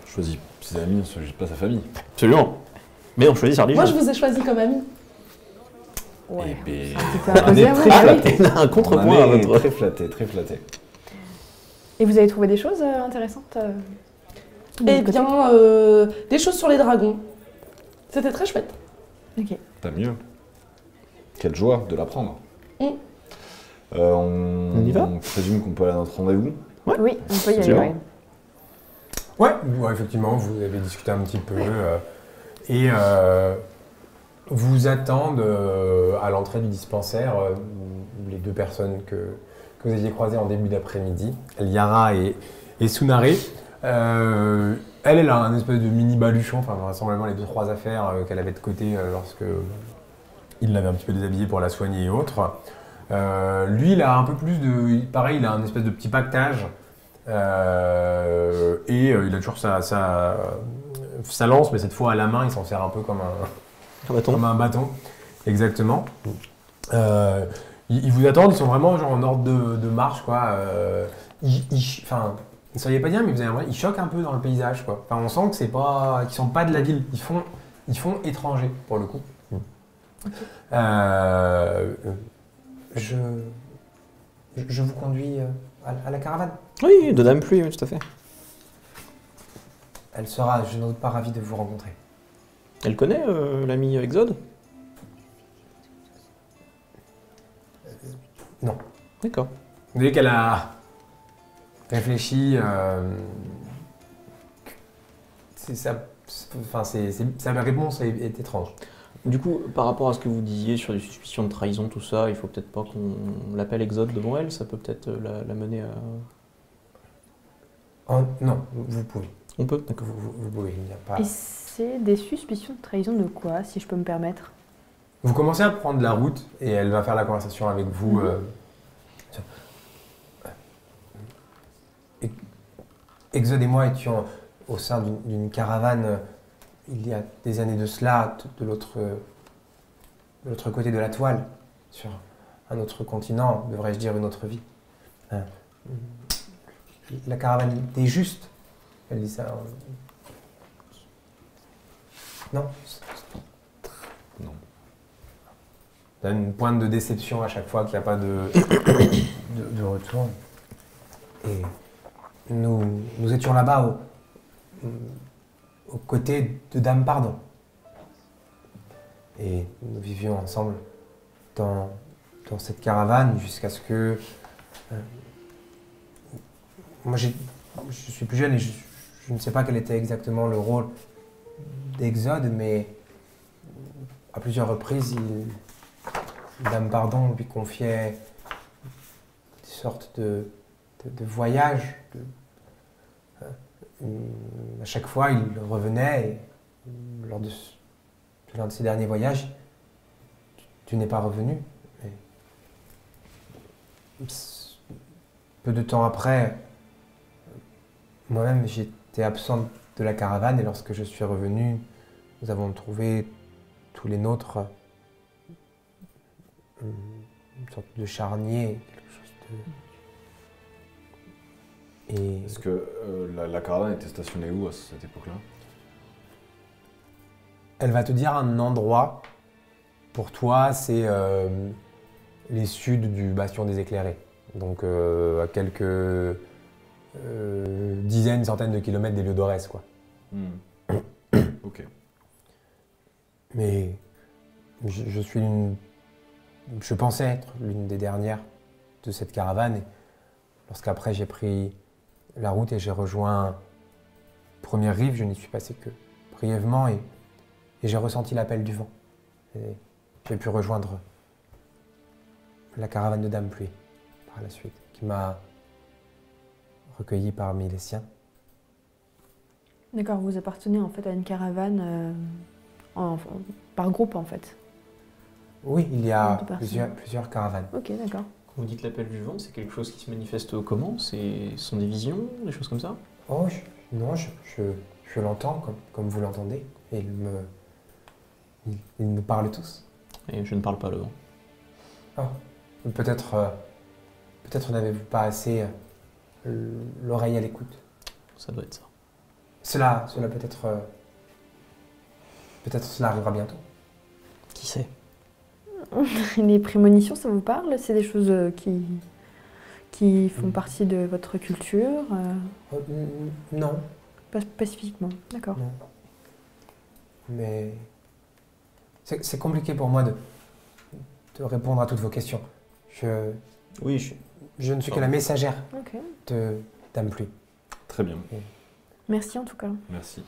Choisit ses amis, on ne choisit pas sa famille. Absolument. Mais on choisit sa religion. Moi, je vous ai choisi comme ami. Ouais. Eh ben, C'est un petit peu on imposé est à vous, très bah oui. flatté, on a un contrepoint à on est votre. très flatté, très flatté. Et vous avez trouvé des choses intéressantes de Eh votre côté bien, des choses sur les dragons. C'était très chouette. Ok. T'as mieux. Quelle joie de l'apprendre. Mm. On y va On présume qu'on peut aller à notre rendez-vous. Ouais. Oui, on peut y aller. C'est Ouais. Ouais, effectivement, vous avez discuté un petit peu et vous attendent à l'entrée du dispensaire les deux personnes que vous aviez croisées en début d'après-midi, Liara et Sunare. Elle a un espèce de mini baluchon, enfin vraisemblablement les 2-3 affaires qu'elle avait de côté lorsque il l'avait un petit peu déshabillée pour la soigner et autres. Lui, il a un peu plus de... Pareil, il a un espèce de petit pactage. Et il a toujours sa lance, mais cette fois à la main, il s'en sert un peu comme un bâton. Exactement. Ils vous attendent, ils sont vraiment genre en ordre de marche, quoi. Enfin, ne sauriez pas dire, mais vous avez l'impression, ils choquent un peu dans le paysage, quoi. Enfin, on sent que c'est pas, qu'ils sont pas de la ville. Ils font étrangers pour le coup. Je vous conduis à la caravane. Oui, de Dame Pluie, oui, tout à fait. Elle sera, je n'en doute pas, ravie de vous rencontrer. Elle connaît l'ami Exode? Non. D'accord. Vous voyez qu'elle a réfléchi. Sa réponse est étrange. Du coup, par rapport à ce que vous disiez sur les suspicions de trahison, tout ça, il faut peut-être pas qu'on l'appelle Exode devant elle, ça peut peut-être la mener à... Oh, non, vous pouvez. On peut, d'accord. Vous pouvez, il n'y a pas... Et c'est des suspicions de trahison de quoi, si je peux me permettre? Vous commencez à prendre la route et elle va faire la conversation avec vous. Exode et moi étions au sein d'une caravane il y a des années de cela, de l'autre côté de la toile, sur un autre continent, devrais-je dire une autre vie. La caravane des justes, elle dit ça. Non. Non. T'as une pointe de déception à chaque fois qu'il n'y a pas de retour. Et nous étions là-bas aux côtés de Dame Pardon. Et nous vivions ensemble dans cette caravane jusqu'à ce que... moi, je suis plus jeune et je ne sais pas quel était exactement le rôle d'Exode, mais à plusieurs reprises, Dame Pardon lui confiait des sortes de voyages. À chaque fois, il revenait et lors de l'un de ses derniers voyages, tu n'es pas revenu. Et peu de temps après, moi-même, j'étais absente de la caravane et lorsque je suis revenu, nous avons trouvé tous les nôtres une sorte de charnier, quelque chose de... Et... Est-ce que la caravane était stationnée où à cette époque-là? Elle va te dire un endroit. Pour toi, c'est les suds du bastion des éclairés. Donc à quelques dizaines, centaines de kilomètres des lieux d'Orès, quoi. Ok. Mais je pensais être l'une des dernières de cette caravane. Et lorsqu'après j'ai pris la route et j'ai rejoint Première Rive, je n'y suis passé que brièvement et j'ai ressenti l'appel du vent. Et j'ai pu rejoindre la caravane de Dame Pluie par la suite, qui m'a recueilli parmi les siens. D'accord, vous appartenez en fait à une caravane par groupe en fait. Oui, il y a De personnes. plusieurs caravanes. Ok, d'accord. Quand vous dites l'appel du vent, c'est quelque chose qui se manifeste comment? Ce sont des visions, des choses comme ça? Oh, non, je l'entends comme vous l'entendez. Et ils me parlent tous. Et je ne parle pas le vent. Oh, peut-être n'avez-vous pas assez l'oreille à l'écoute. Ça doit être ça. Cela peut-être cela arrivera bientôt. Qui sait? Les prémonitions, ça vous parle? C'est des choses qui font partie de votre culture? Non. Pas spécifiquement, d'accord. Non. Mais c'est compliqué pour moi de répondre à toutes vos questions. Oui, je ne suis que la messagère Ok. de Dame Pluie. Très bien. Merci en tout cas. Merci.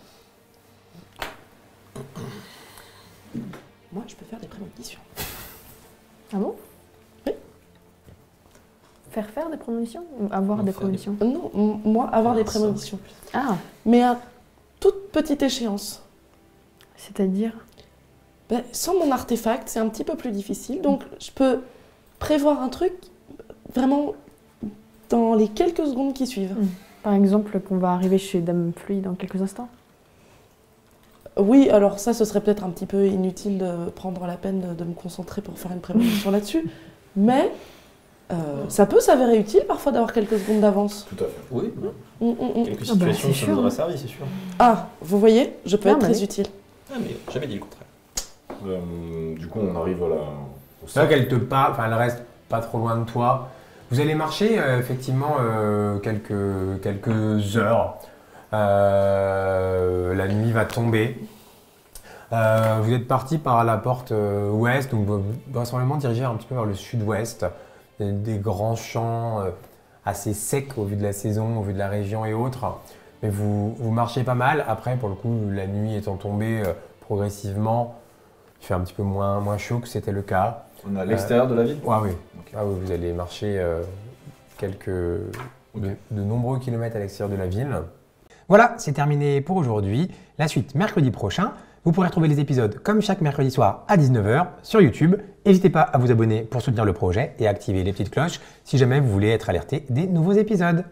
Moi, je peux faire des prémonitions. Ah bon? Oui. Faire des prémonitions ou avoir des prémonitions? Non, moi, avoir des prémonitions. Ah, Mais à toute petite échéance. c'est-à-dire? Ben, sans mon artefact, c'est un petit peu plus difficile. Donc, je peux prévoir un truc vraiment dans les quelques secondes qui suivent. Par exemple, qu'on va arriver chez Dame Pluie dans quelques instants? Oui, alors ça, ce serait peut-être un petit peu inutile de prendre la peine de me concentrer pour faire une prémonition là-dessus. Mais ça peut s'avérer utile parfois d'avoir quelques secondes d'avance. Tout à fait. Oui. Quelques Ah bah, situations, c'est ça sûr, nous aura hein. servi, c'est sûr. Ah, vous voyez, je peux Ah, être bah très oui. utile. Ah, mais j'avais dit le contraire. Du coup, on arrive au C'est vrai qu'elle te parle, enfin elle reste pas trop loin de toi. Vous allez marcher effectivement quelques heures. La nuit va tomber. Vous êtes parti par la porte ouest, donc vous vraisemblablement dirigé un petit peu vers le sud-ouest. Des grands champs assez secs au vu de la saison, au vu de la région et autres. Mais vous marchez pas mal. Après, pour le coup, la nuit étant tombée progressivement, il fait un petit peu moins chaud que c'était le cas. On est à l'extérieur de la ville. Ah oui. Ok. Ah oui, vous allez marcher de nombreux kilomètres à l'extérieur de la ville. Voilà, c'est terminé pour aujourd'hui. La suite mercredi prochain. Vous pourrez retrouver les épisodes comme chaque mercredi soir à 19h sur YouTube. N'hésitez pas à vous abonner pour soutenir le projet et à activer les petites cloches si jamais vous voulez être alerté des nouveaux épisodes.